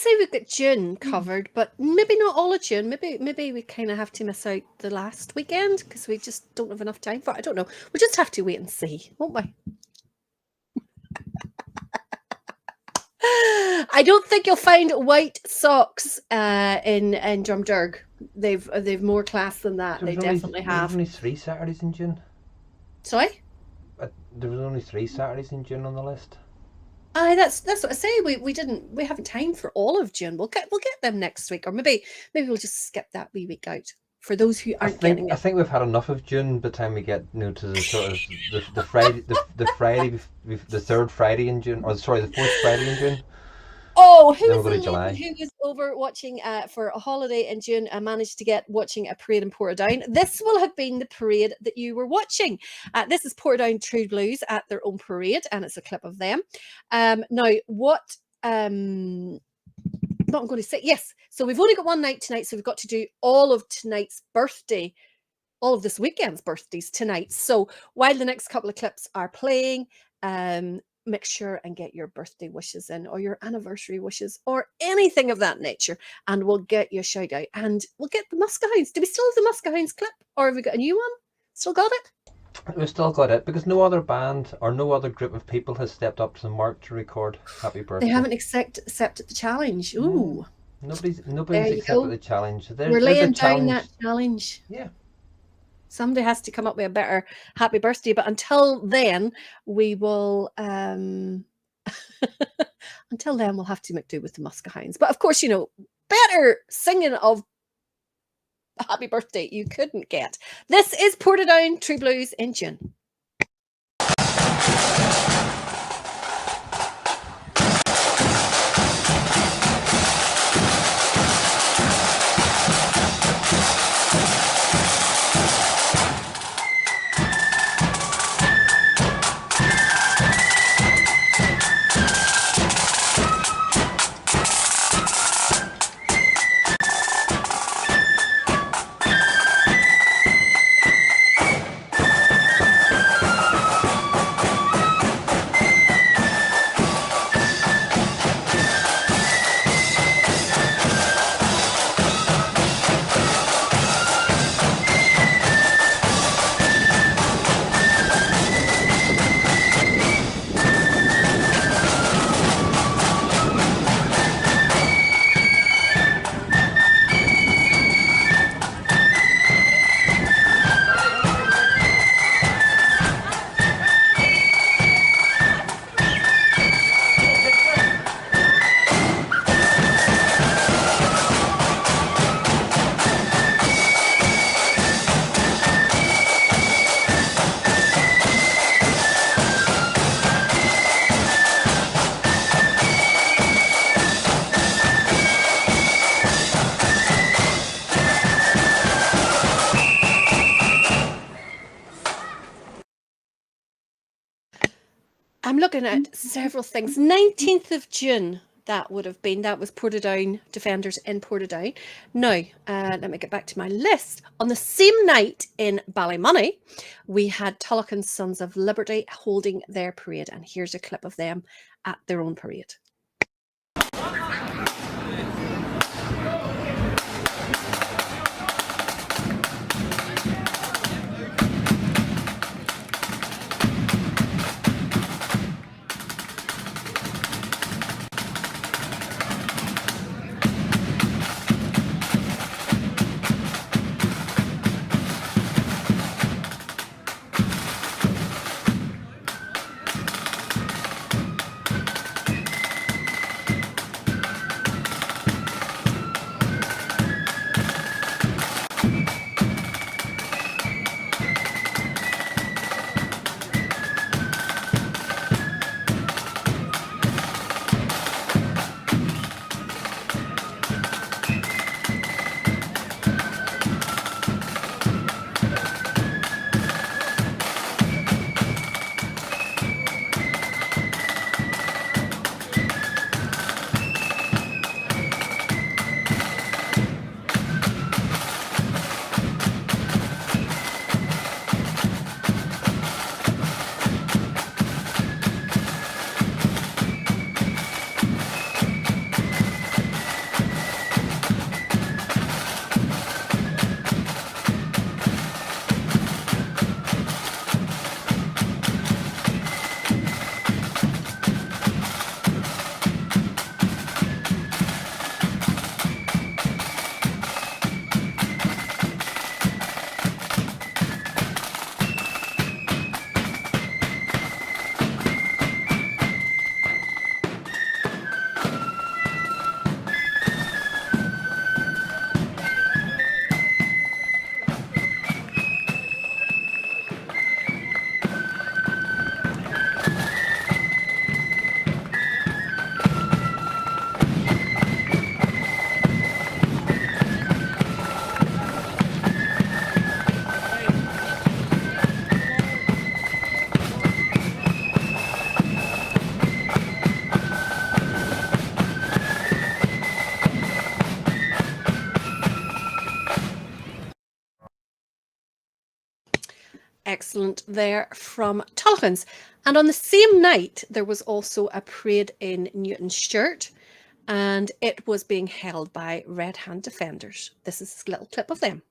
say we've got June covered, but maybe not all of June. Maybe we kind of have to miss out the last weekend because we just don't have enough time for it. I don't know. We'll just have to wait and see, won't we? I don't think you'll find white socks in Drumdurg. They've more class than that. They definitely have. There's only 3 Saturdays in June. Sorry? There was only 3 Saturdays in June on the list. Aye, that's what I say. We haven't time for all of June. We'll get them next week, or maybe we'll just skip that wee week out for those who aren't getting it. I think we've had enough of June by the time we get to the sort of the Friday the third Friday in June, or sorry, the fourth Friday in June. Oh, who was over watching for a holiday in June and managed to get watching a parade in Portadown? This will have been the parade that you were watching. This is Portadown True Blues at their own parade, and it's a clip of them. Now, what I'm going to say, yes, so we've only got one night tonight, so we've got to do all of tonight's birthday, all of this weekend's birthdays tonight. So while the next couple of clips are playing, make sure and get your birthday wishes in, or your anniversary wishes, or anything of that nature, and we'll get you a shout out, and we'll get the Muskahounds. Do we still have the Muskahounds clip, or have we got a new one? Still got it? We've still got it, because no other band or no other group of people has stepped up to the mark to record Happy Birthday. They haven't accepted the challenge. Ooh. Nobody's accepted the challenge. We're laying down that challenge. Yeah. Somebody has to come up with a better happy birthday, but until then, we will until then we'll have to make do with the Muskahounds. But of course, better singing of happy birthday you couldn't get. This is Portadown True Blues in June. I'm looking at several things. 19th of June, that was Portadown Defenders in Portadown. Now, let me get back to my list. On the same night in Ballymoney, we had Tulloch and Sons of Liberty holding their parade, and here's a clip of them at their own parade. Excellent there from Tulloghan's. And on the same night, there was also a parade in Newton Stewart, and it was being held by Red Hand defenders. This is a little clip of them.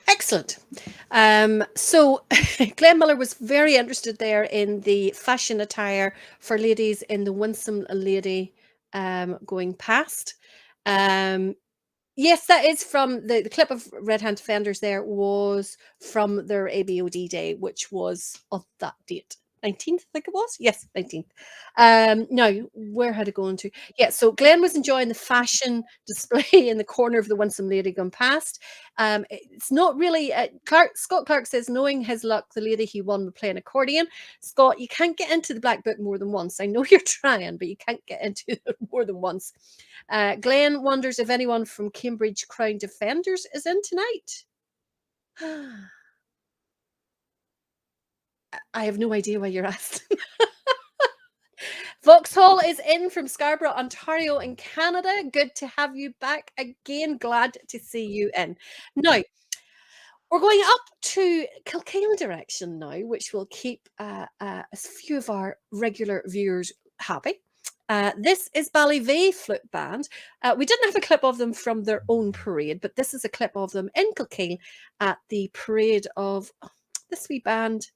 Excellent. So Glenn Miller was very interested there in the fashion attire for ladies in the Winsome Lady going past. Yes, that is from the clip of Red Hand Defenders there was from their ABOD day, which was on that date. 19th, I think it was. Yes, 19th. Now, where had it gone to? Yeah, so Glenn was enjoying the fashion display in the corner of the Winsome Lady gone past. It's not really, Scott Clark says, knowing his luck, the lady he won would play an accordion. Scott, you can't get into the Black Book more than once. I know you're trying, but you can't get into it more than once. Glenn wonders if anyone from Cambridge Crown Defenders is in tonight. I have no idea why you're asking. Vauxhall is in from Scarborough, Ontario in Canada. Good to have you back again. Glad to see you in. Now, we're going up to Kilkane direction now, which will keep a few of our regular viewers happy. This is Ballyvey Flute Band. We didn't have a clip of them from their own parade, but this is a clip of them in Kilkane at the parade of this wee band.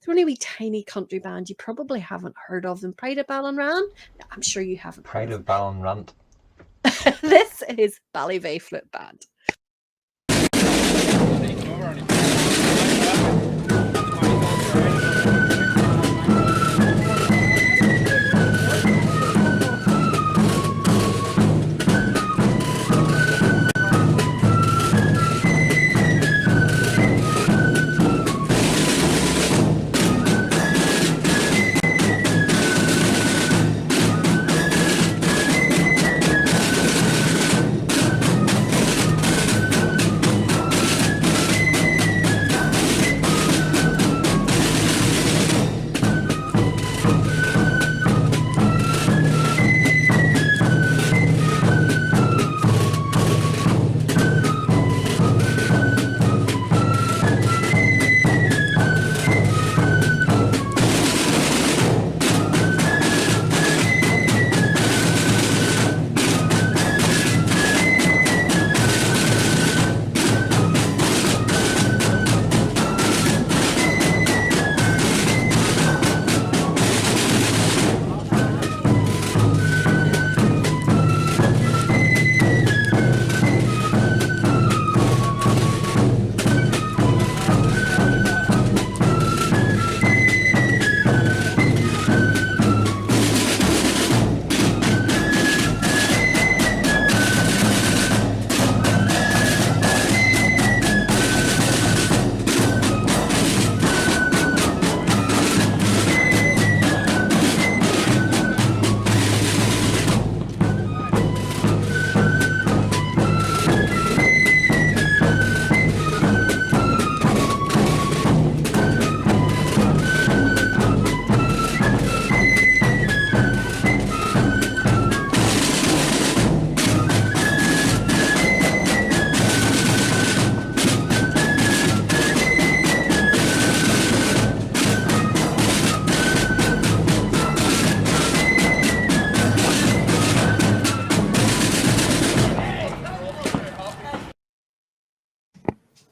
They're only a wee tiny country band. You probably haven't heard of them. Pride of Ballinran? I'm sure you haven't. Pride of Ballinran. This is Ballyvey Flute Band.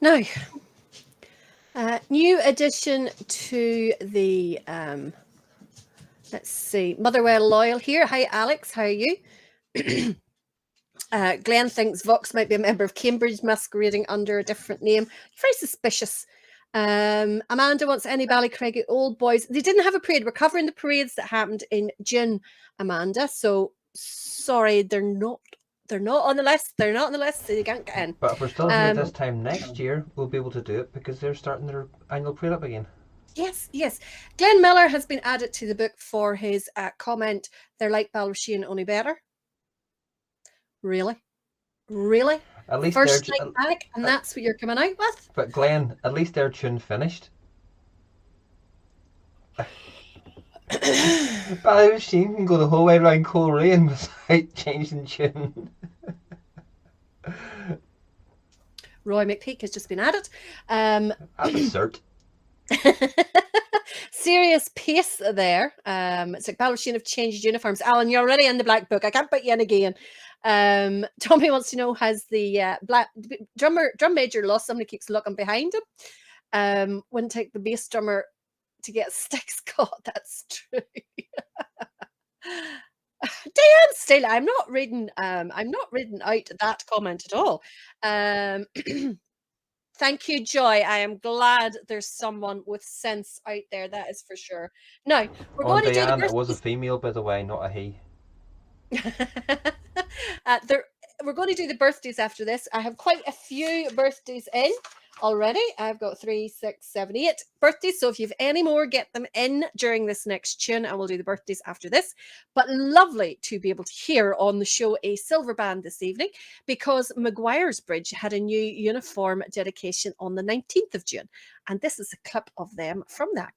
Now, new addition to the, let's see, Motherwell Loyal here. Hi, Alex. How are you? Glenn thinks Vox might be a member of Cambridge masquerading under a different name. Very suspicious. Amanda wants any Ballycraigie old boys. They didn't have a parade. We're covering the parades that happened in June, Amanda. So sorry, they're not on the list. They're not on the list, so you can't get in. But if we're still here this time next year, we'll be able to do it because they're starting their annual parade up again. Yes, yes. Glenn Miller has been added to the book for his comment, they're like Balrushian, only better. Really? Really? At least First night back, and that's what you're coming out with? But Glenn, at least their tune finished. Balrushian can go the whole way around Coleraine without changing tune. Roy McPeak has just been added. Absurd. Serious pace there. It's like Balrushian have changed uniforms. Alan, you're already in the black book. I can't put you in again. Tommy wants to know, has the drum major lost? Somebody keeps looking behind him. Wouldn't take the bass drummer to get sticks caught. That's true. Diane Steele, I'm not reading out that comment at all. Thank you, Joy. I am glad there's someone with sense out there, that is for sure. Now, we're going to do the it was a female, by the way, not a he. We're going to do the birthdays after this. I have quite a few birthdays in already. I've got 3, 6, 7, 8 birthdays. So if you have any more, get them in during this next tune, and we'll do the birthdays after this. But lovely to be able to hear on the show a silver band this evening, because Maguire's Bridge had a new uniform dedication on the 19th of June. And this is a clip of them from that.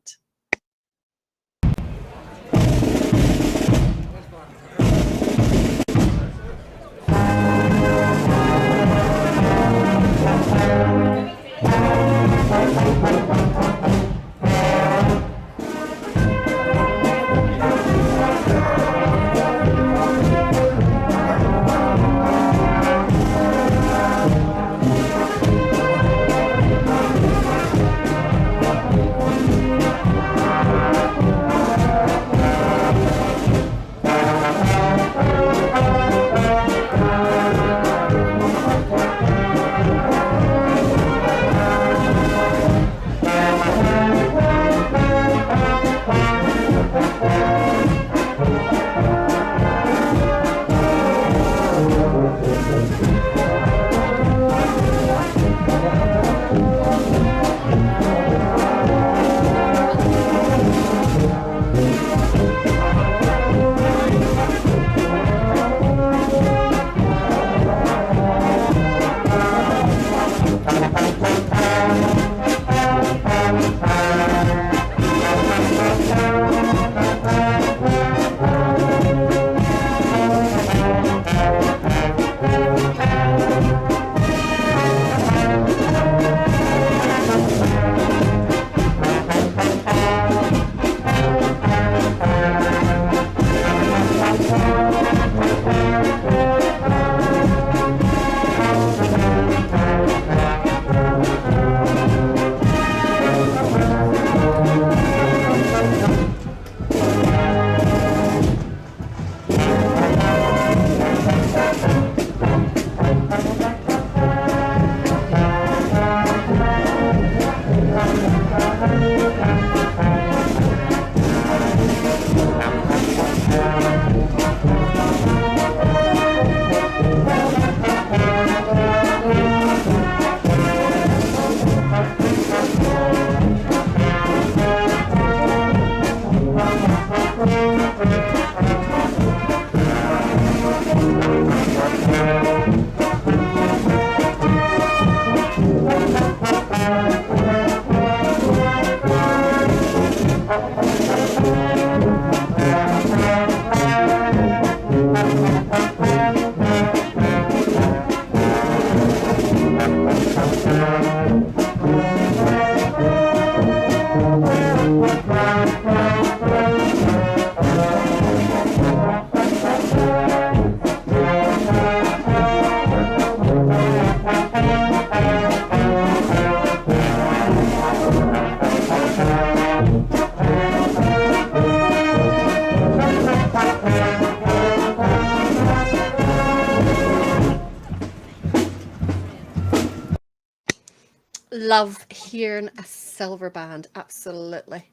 love hearing a silver band. Absolutely.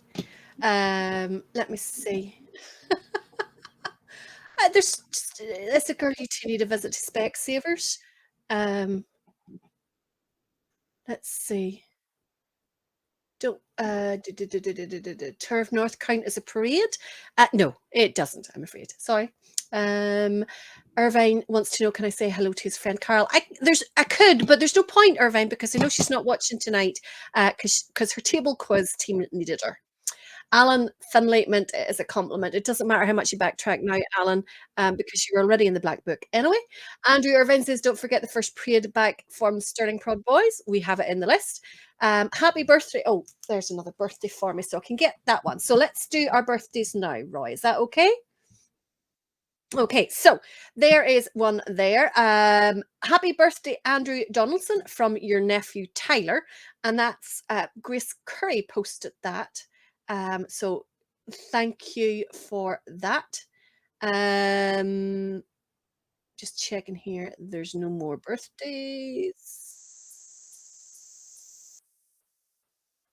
Let me see. There's a girl you two need to visit to Specsavers. Let's see. Don't Tour of North count as a parade? No, it doesn't, I'm afraid. Sorry. Irvine wants to know, can I say hello to his friend Carl? I could, but there's no point, Irvine, because I know she's not watching tonight because her table quiz team needed her. Alan Finlay meant it as a compliment. It doesn't matter how much you backtrack now, Alan, because you're already in the black book. Anyway, Andrew Irvine says, don't forget the first parade back from Stirling Prod Boys. We have it in the list. Happy birthday. Oh, there's another birthday for me, so I can get that one. So let's do our birthdays now, Roy. Is that okay? Okay, so there is one there. Happy birthday, Andrew Donaldson, from your nephew Tyler. And that's Grace Curry posted that. So thank you for that. Just checking here. There's no more birthdays.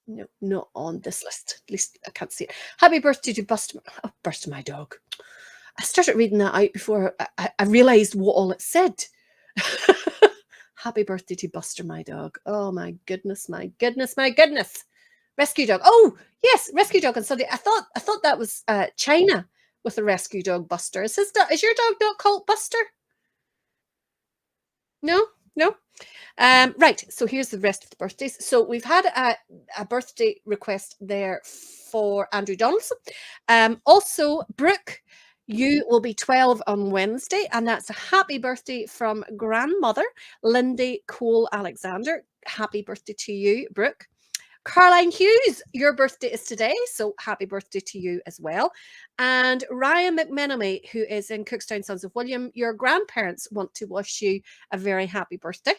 No, not on this list. At least I can't see it. Happy birthday to Buster. Oh, Buster, my dog. I started reading that out before I realized what all it said. Happy birthday to Buster, my dog. Oh my goodness, my goodness, my goodness. Rescue dog. Oh yes, rescue dog on Sunday. I thought that was China with the rescue dog Buster. Is your dog not called Buster? No. Right. So here's the rest of the birthdays. So we've had a birthday request there for Andrew Donaldson. Also, Brooke, you will be 12 on Wednesday, and that's a happy birthday from grandmother Lindy Cole Alexander. Happy birthday to you, Brooke. Caroline Hughes, your birthday is today, so happy birthday to you as well. And Ryan McMenemy, who is in Cookstown Sons of William, your grandparents want to wish you a very happy birthday.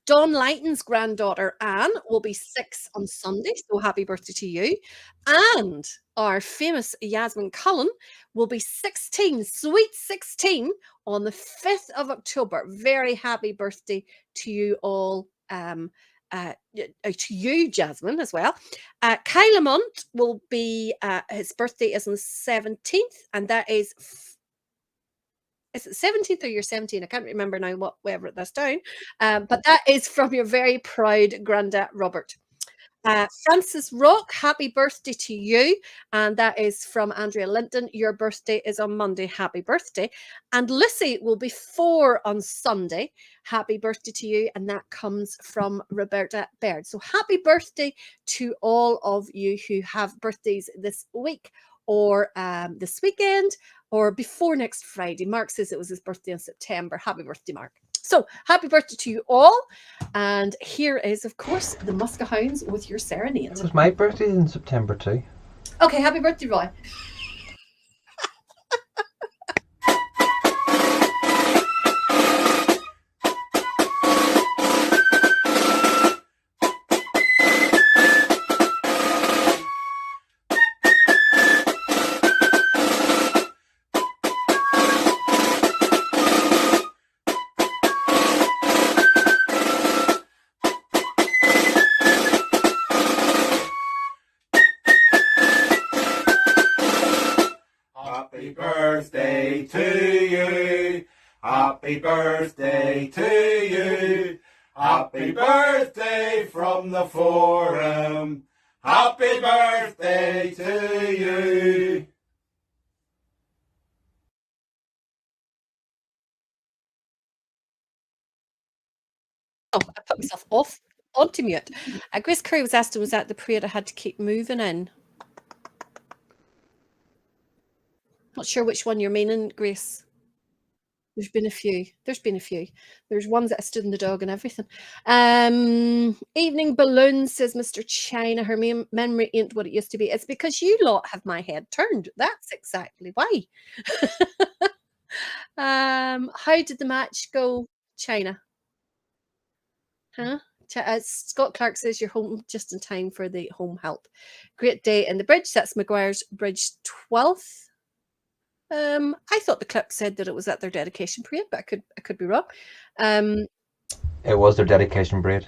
Don Lighton's granddaughter Anne will be 6 on Sunday, so happy birthday to you. And our famous Yasmin Cullen will be 16, sweet 16, on the 5th of October. Very happy birthday to you all. To you, Jasmine, as well. Kyle Lamont will be, his birthday is on the 17th, and that is it 17th or you're 17? I can't remember now whatever that's down. But that is from your very proud granddad, Robert. Francis Rock, happy birthday to you. And that is from Andrea Linton. Your birthday is on Monday. Happy birthday. And Lucy will be 4 on Sunday. Happy birthday to you. And that comes from Roberta Baird. So happy birthday to all of you who have birthdays this week or this weekend or before next Friday. Mark says it was his birthday in September. Happy birthday, Mark. So happy birthday to you all. And here is, of course, the Muskahounds with your serenade. It was my birthday in September too. Okay, happy birthday, Roy. Happy birthday to you. Happy birthday to you. Happy birthday from the forum. Happy birthday to you. Oh, I put myself off onto mute. Grace Curry was asked, was that the parade I had to keep moving in? Not sure which one you're meaning, Grace. There's been a few. There's ones that I stood in the dog and everything. Evening Balloon, says Mr. China. Her memory ain't what it used to be. It's because you lot have my head turned. That's exactly why. How did the match go, China? Huh? Scott Clark says you're home just in time for the home help. Great day in the bridge. That's Maguire's Bridge 12th. I thought the clip said that it was at their dedication parade, but I could be wrong. It was their dedication parade.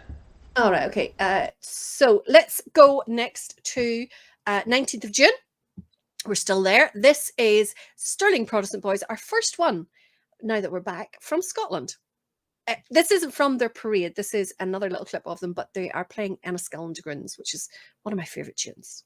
All right, okay. So let's go next to 19th of June. We're still there. This is Stirling Protestant Boys, our first one, now that we're back, from Scotland. This isn't from their parade. This is another little clip of them, but they are playing Enniskillen de Gruns, which is one of my favourite tunes.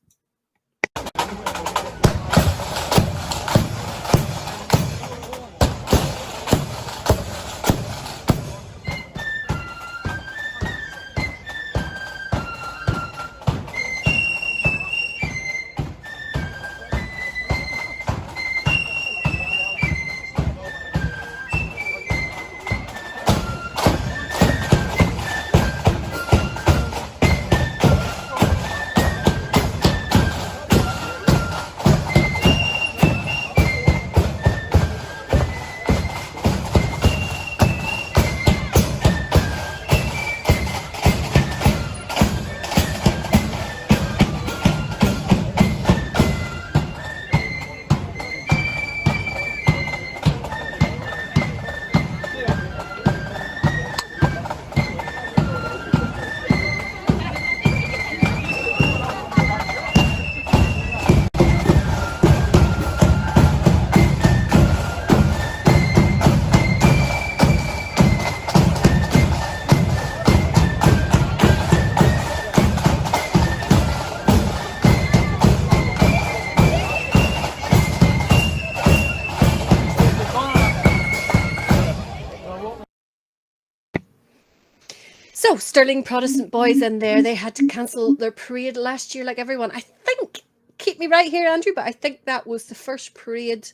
So, Stirling Protestant Boys in there. They had to cancel their parade last year, like everyone. I think, keep me right here, Andrew, but I think that was the first parade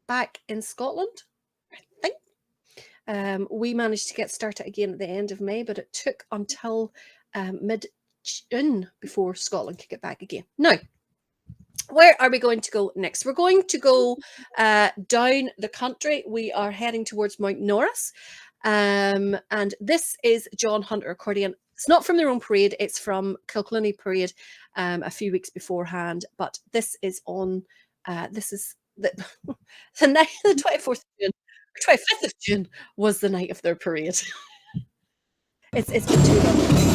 back in Scotland. I think. We managed to get started again at the end of May, but it took until mid-June before Scotland could get back again. Now, where are we going to go next? We're going to go down the country. We are heading towards Mount Norris. And this is John Hunter Accordion. It's not from their own parade, it's from Kilclunny Parade a few weeks beforehand, but this is on this is the night, the 24th of June, or 25th of June was the night of their parade. It's been too long.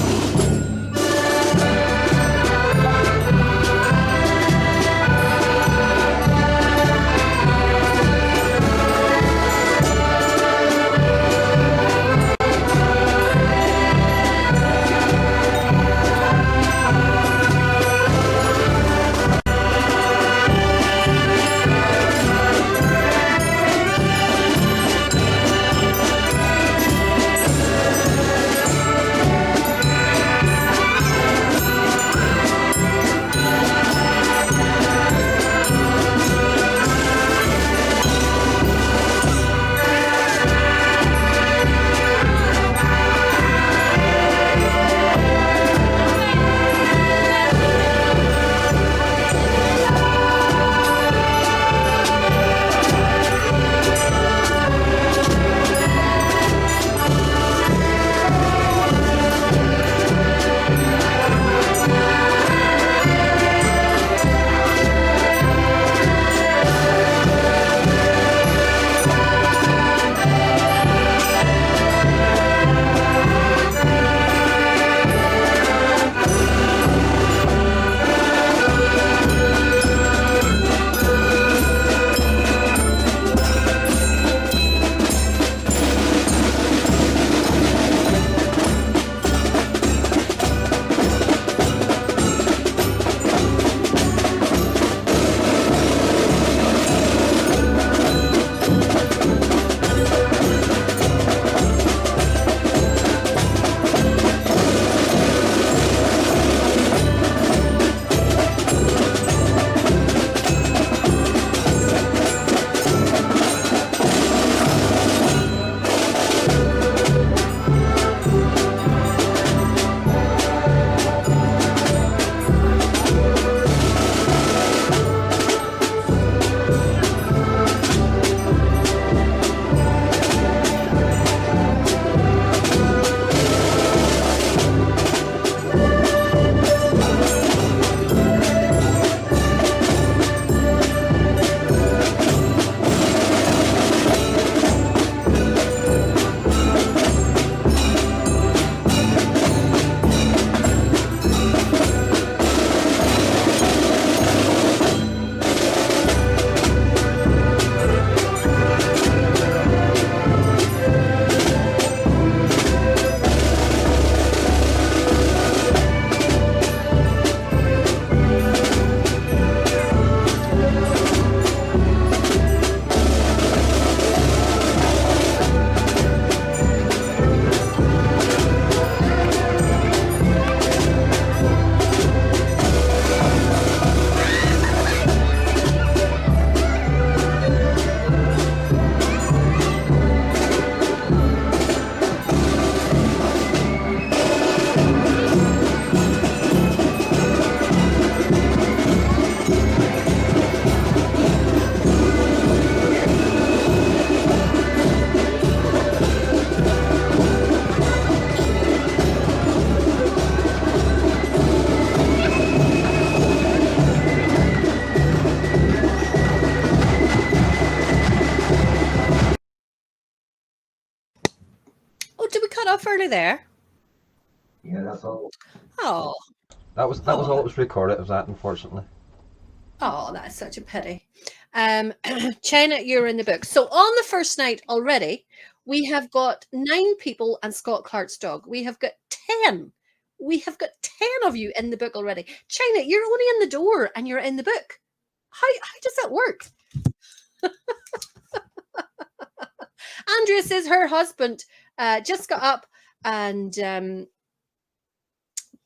Oh, did we cut off early there? Yeah, that's all. Oh, That was all that was recorded of that, unfortunately. oh, that's such a pity. China, you're in the book. So on the first night already, we have got 9 people and Scott Clark's dog. We have got 10. We have got 10 of you in the book already. China, you're only in the door and you're in the book. How does that work? Andrea says her husband just got up and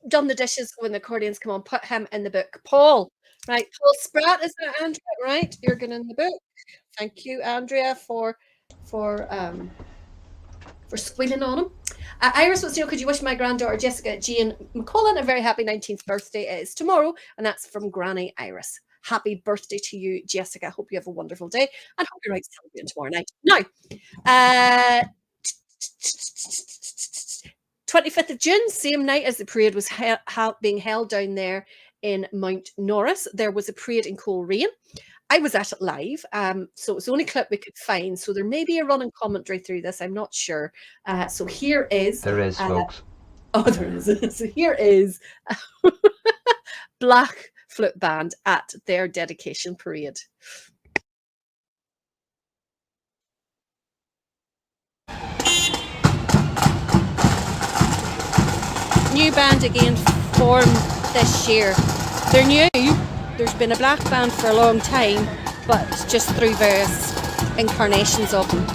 done the dishes when the accordions come on, put him in the book. Paul, right? Paul Spratt, is that Andrea? Right? You're going in the book. Thank you, Andrea, for squealing on him. Iris wants to know, could you wish my granddaughter Jessica Jane McCullen a very happy 19th birthday? It is tomorrow, and that's from Granny Iris. Happy birthday to you, Jessica. Hope you have a wonderful day, and hope you're right celebrating tomorrow night. Now, 25th of June, same night as the parade was being held down there in Mount Norris, there was a parade in Coleraine. I was at it live, so it was the only clip we could find. So there may be a running commentary through this. I'm not sure. So here is... There is, folks. Oh, there is. So here is Black Flute Band at their dedication parade. New band again formed this year. They're new. There's been a black band for a long time, but just through various incarnations of them.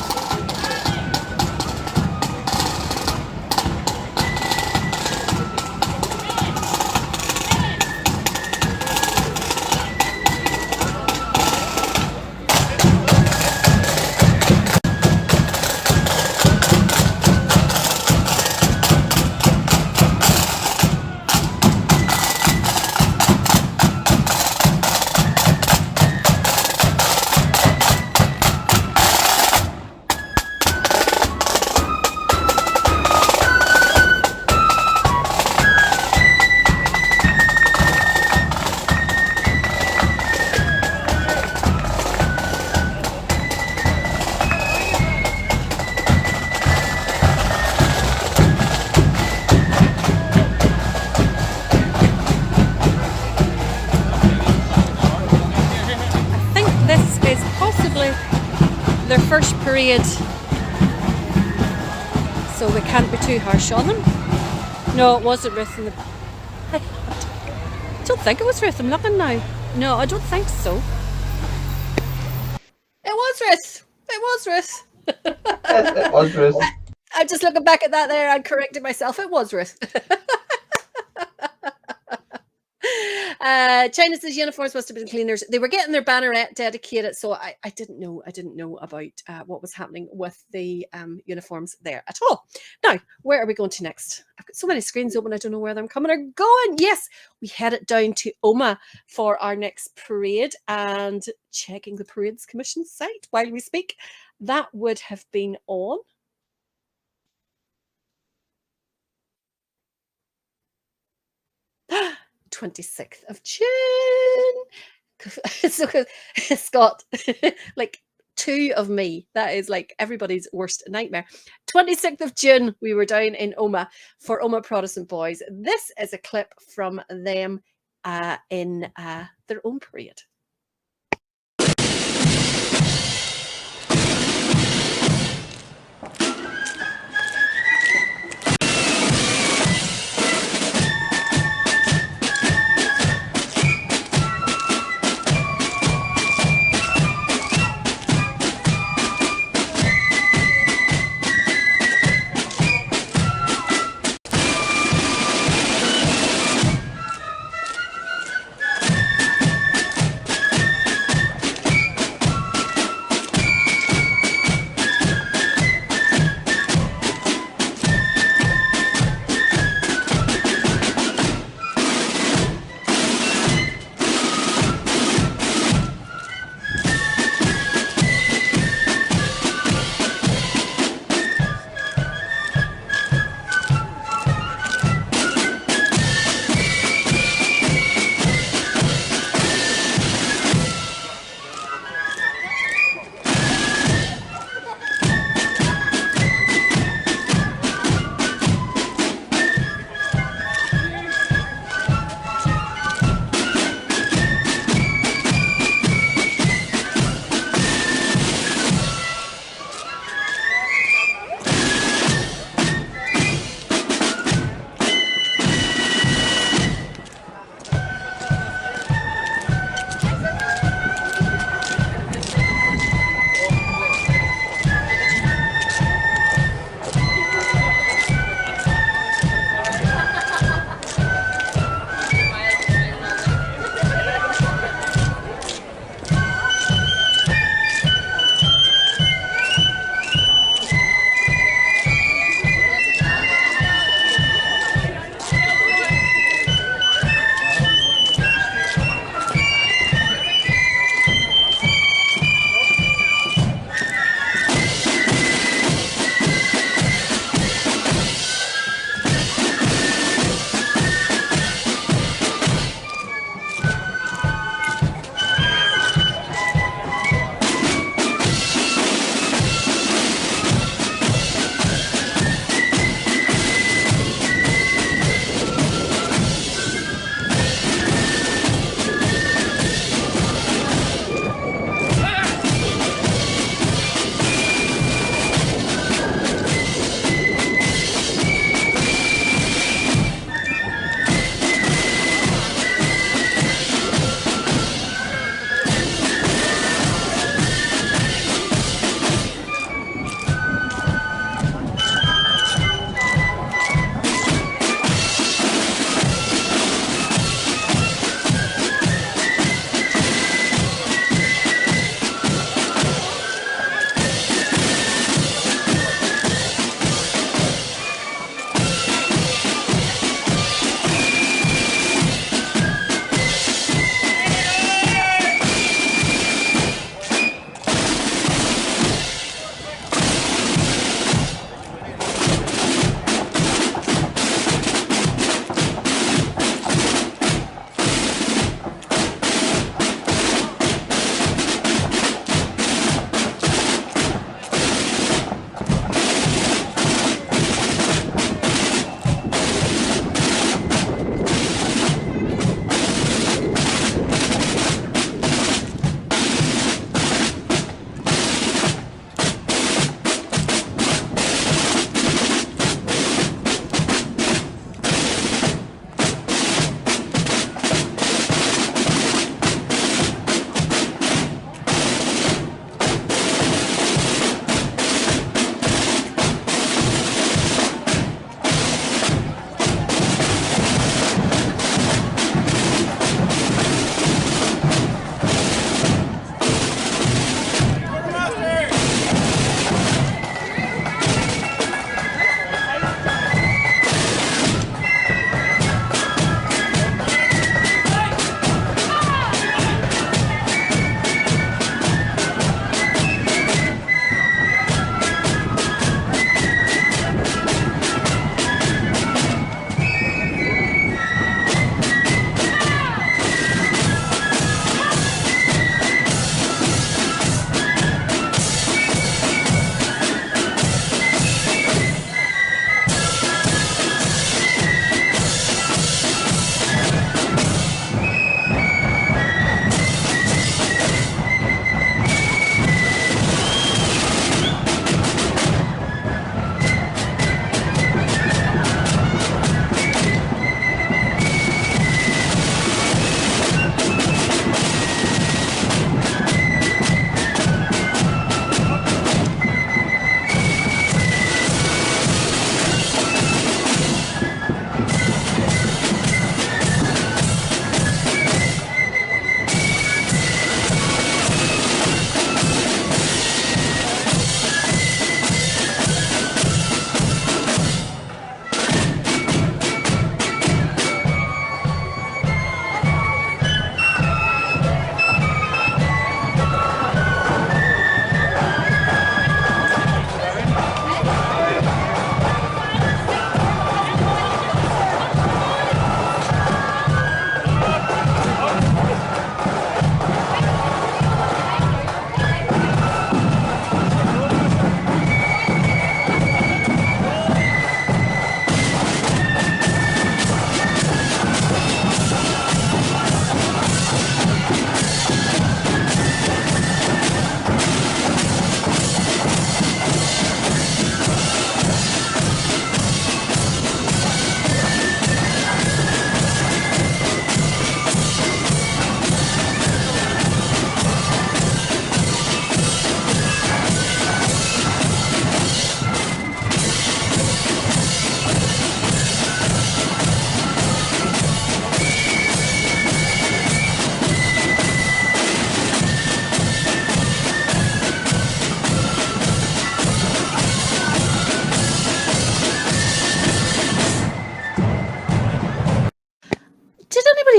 First parade, so we can't be too harsh on them. No, it wasn't Ruth. I don't think it was Ruth. I'm looking now. No, I don't think so. It was Ruth. It was Ruth. It was Ruth. I'm just looking back at that there and corrected myself. It was Ruth. China says uniforms must have been cleaners. They were getting their banneret dedicated, so I didn't know about what was happening with the uniforms there at all. Now, where are we going to next? I've got so many screens open, I don't know where them coming or going. Yes, we headed down to Omagh for our next parade, and checking the Parades Commission site while we speak. That would have been on 26th of June. So Scott, like 2 of me. That is like everybody's worst nightmare. 26th of June, we were down in Omagh for Omagh Protestant Boys. This is a clip from them in their own parade.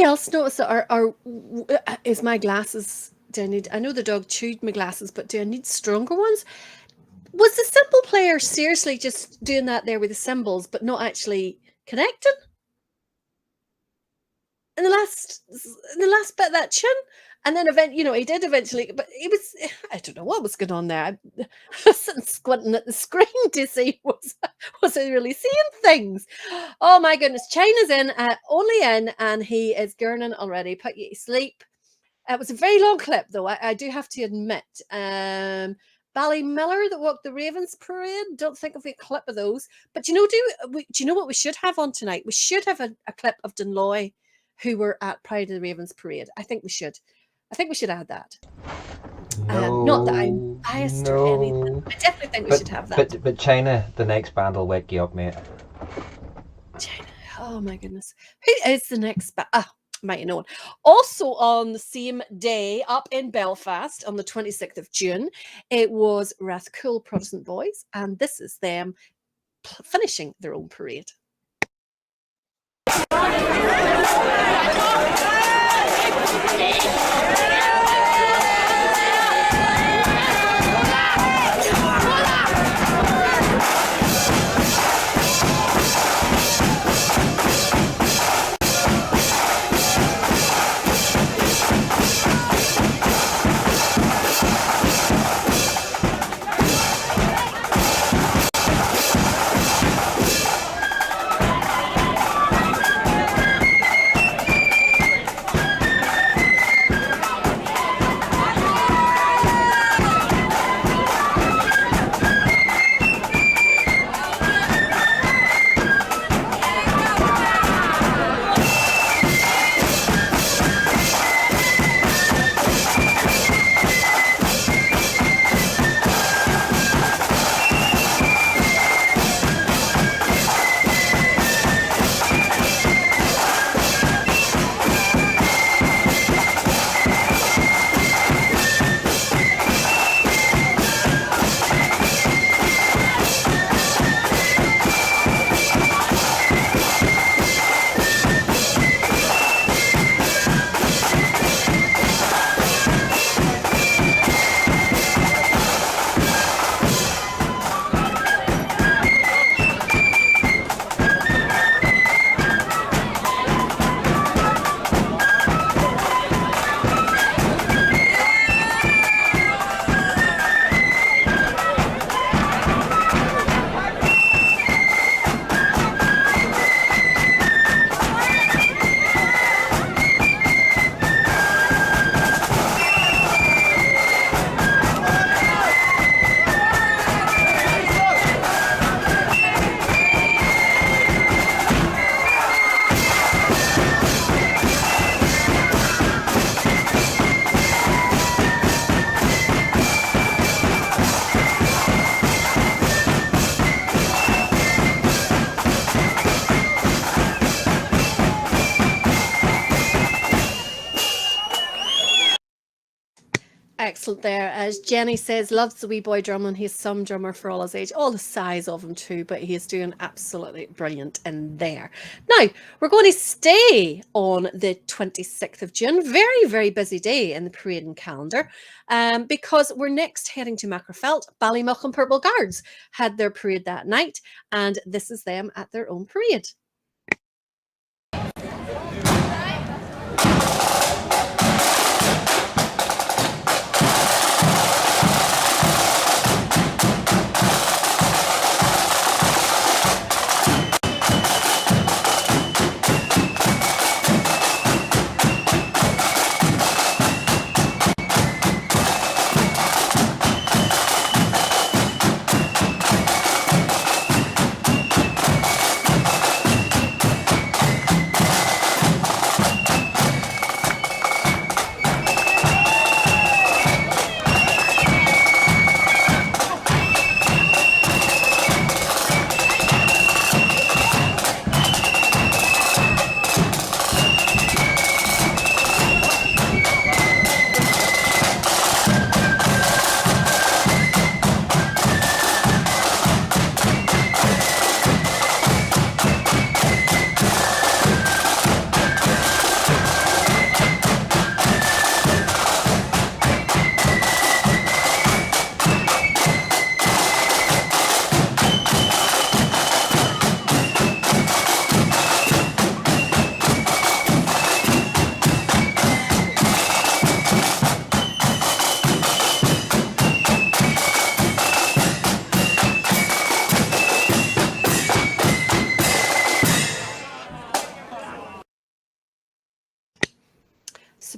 else notice that is my glasses? I know the dog chewed my glasses, but do I need stronger ones? Was the cymbal player seriously just doing that there with the cymbals, but not actually connecting? In the last bit of that tune, and then he did eventually, but I don't know what was going on there. I was sitting squinting at the screen to see was I really seeing things. Oh my goodness, China's only in, and he is gurning already. Put you to sleep. It was a very long clip, though. I do have to admit. Ballymiller that walked the Ravens parade. Don't think of a clip of those. But do you know what we should have on tonight? We should have a clip of Dunloy, who were at Pride of the Ravens parade. I think we should add that. Not that I'm biased or anything. I definitely think we should have that. But China, the next band will wake you up, mate. China. Oh my goodness. Who is the next band? Might have known. Also on the same day, up in Belfast on the 26th of June, it was Rathcoole Protestant Boys, and this is them finishing their own parade. Excellent there. As Jenny says, loves the wee boy drumming. He's some drummer for all his age, all the size of him too, but he is doing absolutely brilliant in there. Now, we're going to stay on the 26th of June. Very, very busy day in the parading calendar because we're next heading to Macrofelt. Ballymuck and Purple Guards had their parade that night, and this is them at their own parade.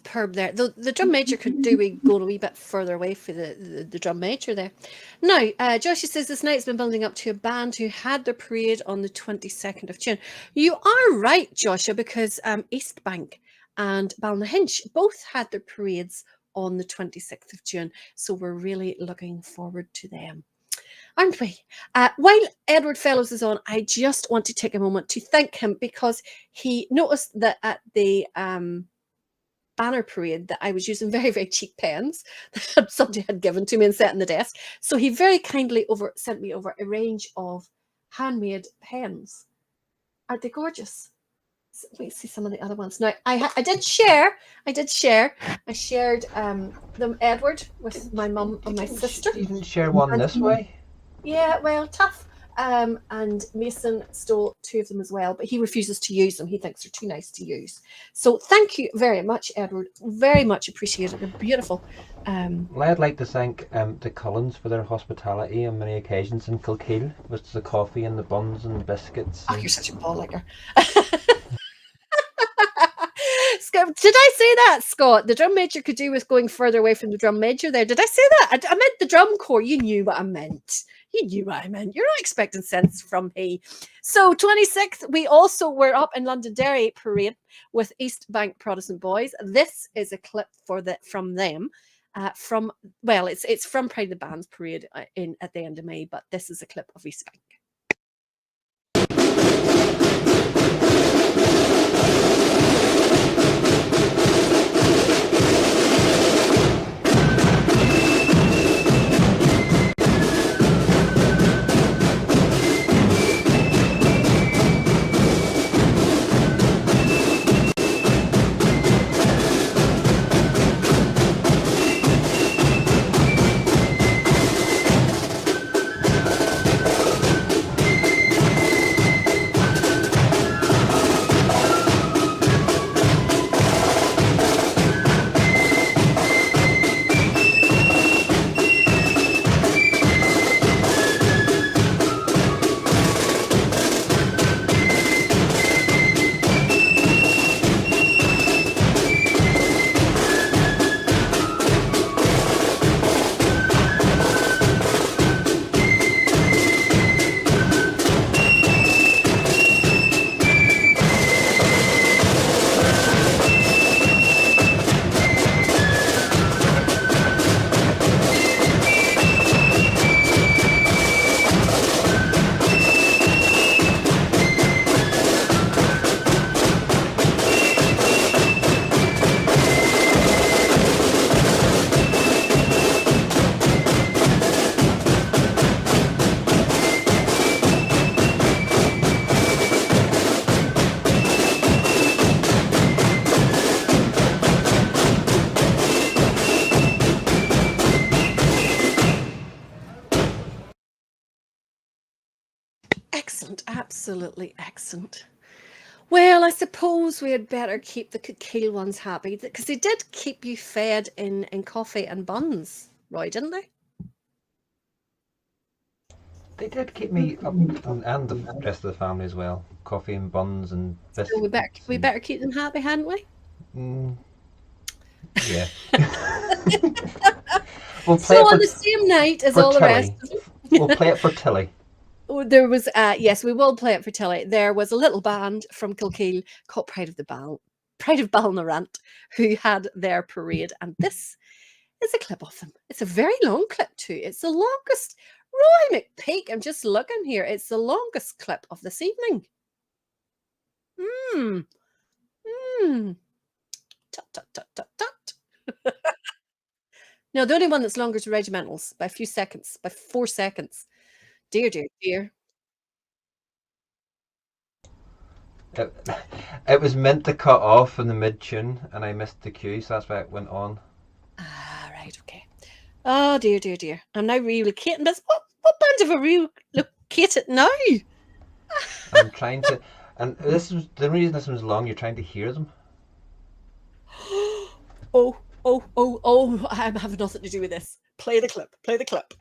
superb there. The drum major could do with going a wee bit further away for the drum major there. Now, Joshua says this night's been building up to a band who had their parade on the 22nd of June. You are right, Joshua, because East Bank and Balnahinch both had their parades on the 26th of June. So we're really looking forward to them, aren't we? While Edward Fellows is on, I just want to take a moment to thank him because he noticed that at the banner parade that I was using very, very cheap pens that somebody had given to me and set on the desk. So he very kindly sent me over a range of handmade pens. Aren't they gorgeous? So let me see some of the other ones. Now, I did share. I shared them, Edward, with my mum and my sister. You didn't share one this way? Yeah, well, tough. And Mason stole 2 of them as well, but he refuses to use them. He thinks they're too nice to use. So thank you very much, Edward. Very much appreciated. They're beautiful. Well, I'd like to thank the Cullens for their hospitality on many occasions in Kilkeel, with the coffee and the buns and biscuits. Oh, you're such a ball licker. Did I say that, Scott? The drum major could do with going further away from the drum major there. Did I say that? I meant the drum corps. You knew what I meant. You knew what I meant. You're not expecting sense from me. So 26th, we also were up in Londonderry parade with East Bank Protestant Boys. This is a clip from them. It's from Pride of the Bands parade at the end of May, but this is a clip of East Bank. Excellent, absolutely excellent. Well, I suppose we had better keep the Kilkeel ones happy because they did keep you fed in coffee and buns, Roy, didn't they? They did keep me up, and the rest of the family as well. Coffee and buns and biscuits. So we better keep them happy, hadn't we? Yeah. We'll play so on the same night as all the rest of them. We'll play it for Tilly. There was, yes, we will play it for Tilly. There was a little band from Kilkeel called Pride of Balnarant, who had their parade, and this is a clip of them. It's a very long clip too. It's the longest. Roy McPeak, I'm just looking here. It's the longest clip of this evening. Tut, tut, tut, tut, tut. No, the only one that's longer is Regimentals by a few seconds, by 4 seconds. Dear, dear, dear. It was meant to cut off in the mid-tune, and I missed the cue, so that's why it went on. Ah, right, okay. Oh, dear, dear, dear. I'm now relocating this. What band have I relocated now? I'm trying to... And this is the reason this one's long, you're trying to hear them. Oh, I have nothing to do with this. Play the clip, play the clip.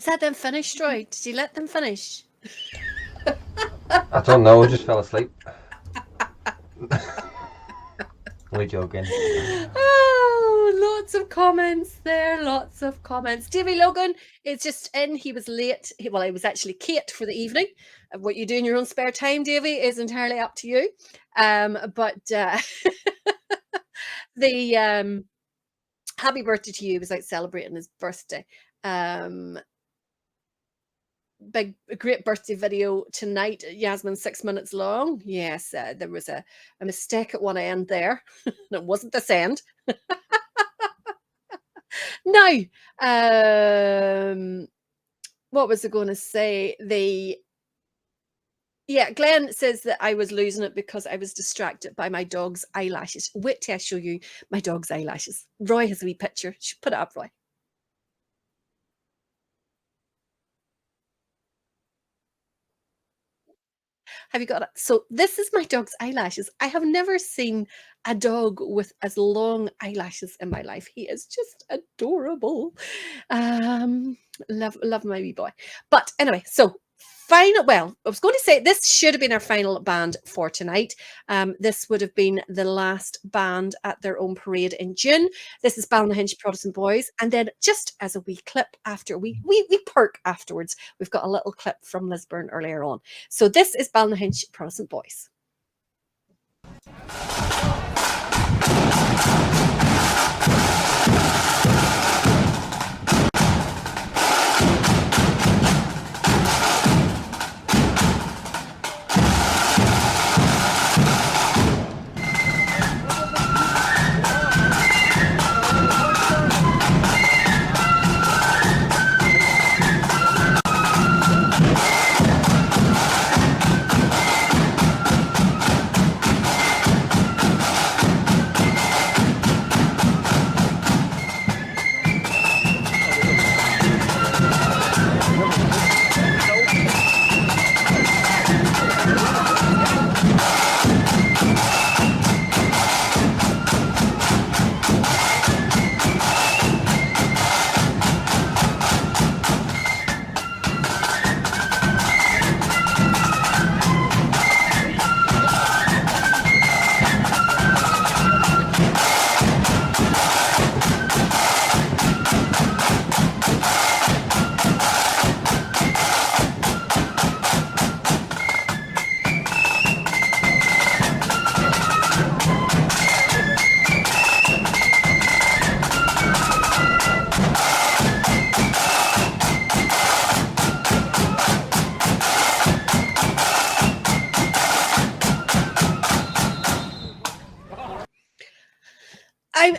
Is that them finished, Roy? Did you let them finish? I don't know, I just fell asleep. Only joking. Oh, lots of comments there, lots of comments. Davy Logan is just in. He was late. Well, he was actually Kate for the evening. What you do in your own spare time, Davy, is entirely up to you. But the happy birthday to you was out celebrating his birthday. Great birthday video tonight. Yasmin, 6 minutes long. Yes, there was a mistake at one end there. It wasn't this end. Now, what was I going to say? Glenn says that I was losing it because I was distracted by my dog's eyelashes. Wait till I show you my dog's eyelashes. Roy has a wee picture. Put it up, Roy. Have you got it? So this is my dog's eyelashes. I have never seen a dog with as long eyelashes in my life. He is just adorable. Love my wee boy. But anyway, so well, I was going to say this should have been our final band for tonight. This would have been the last band at their own parade in June. This is Ballynahinch Protestant Boys, and then just as a wee clip after we perk afterwards, we've got a little clip from Lisburn earlier on. So this is Ballynahinch Protestant Boys.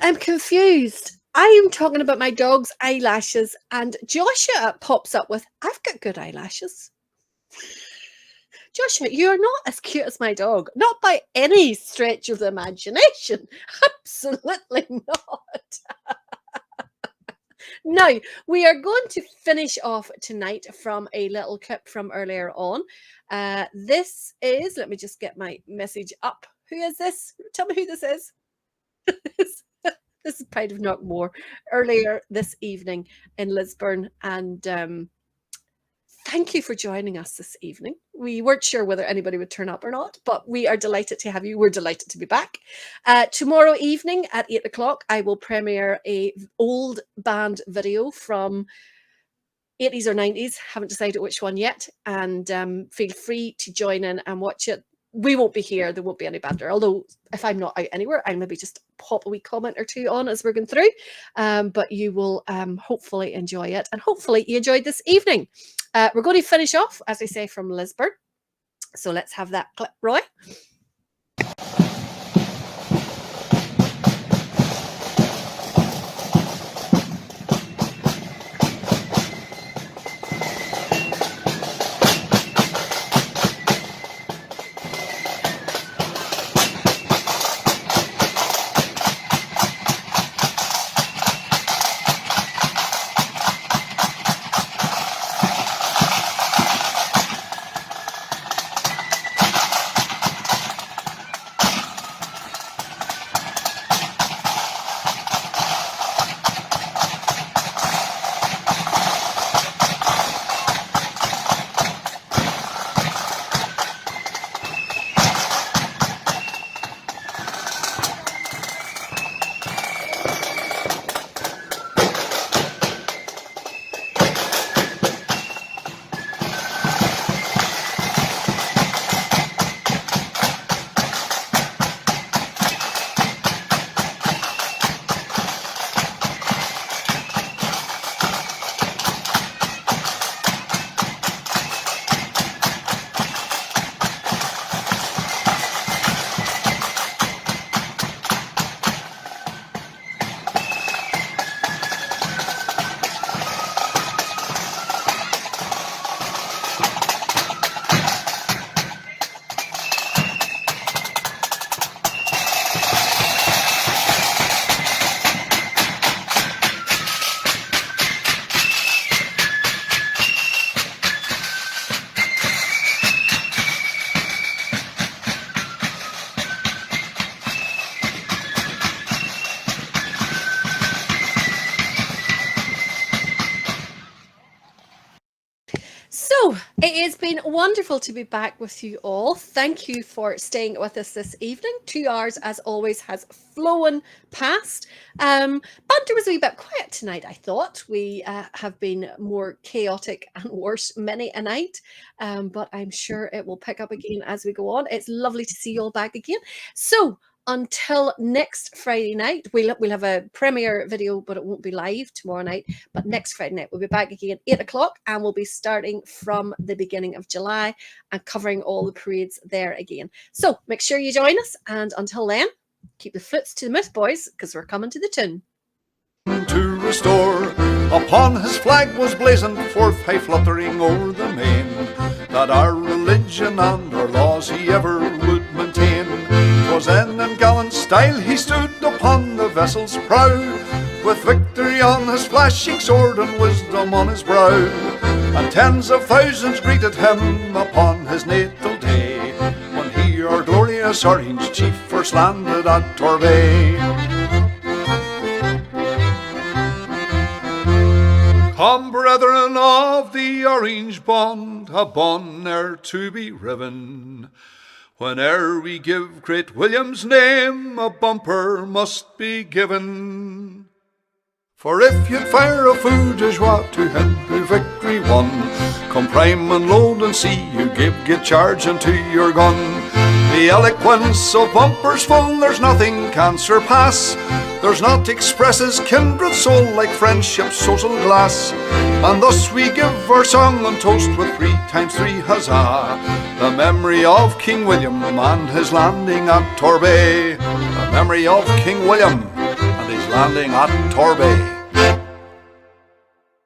I'm confused. I am talking about my dog's eyelashes, and Joshua pops up with, I've got good eyelashes. Joshua, you're not as cute as my dog. Not by any stretch of the imagination. Absolutely not. Now, we are going to finish off tonight from a little clip from earlier on. This is, let me just get my message up. Who is this? Tell me who this is. This is Pride of Knockmore earlier this evening in Lisburn. And thank you for joining us this evening. We weren't sure whether anybody would turn up or not, but we are delighted to have you. We're delighted to be back. Tomorrow evening at 8 o'clock, I will premiere a old band video from 80s or 90s. Haven't decided which one yet. And feel free to join in and watch it. We won't be here. There won't be any banter. Although if I'm not out anywhere, I'll maybe just pop a wee comment or two on as we're going through. But you will hopefully enjoy it. And hopefully you enjoyed this evening. We're going to finish off, as I say, from Lisburn. So let's have that clip, Roy. So it has been wonderful to be back with you all. Thank you for staying with us this evening. 2 hours, as always, has flown past. Banter was a wee bit quiet tonight, I thought. We have been more chaotic and worse many a night, but I'm sure it will pick up again as we go on. It's lovely to see you all back again. So until next Friday night, we'll have a premiere video, but it won't be live tomorrow night. But next Friday night, we'll be back again 8 o'clock, and we'll be starting from the beginning of July and covering all the parades there again. So make sure you join us. And until then, keep the foots to the myth, boys, because we're coming to the tune. To restore, upon his flag was blazoned forth, high fluttering o'er the main, that our religion and our laws he ever would maintain. 'Twas then in gallant style he stood upon the vessel's prow, with victory on his flashing sword and wisdom on his brow. And tens of thousands greeted him upon his natal day, when he, our glorious Orange chief, first landed at Torbay. Come, brethren of the Orange bond, a bond ne'er to be riven. Whene'er we give great William's name, a bumper must be given. For if you'd fire a feu de joie to him who victory won, come prime and load and see you get charge into your gun. The eloquence of bumpers full, there's nothing can surpass. There's not expresses kindred soul like friendship's social glass. And thus we give our song and toast with 3 times 3 huzzah, the memory of King William and his landing at Torbay. The memory of King William and his landing at Torbay.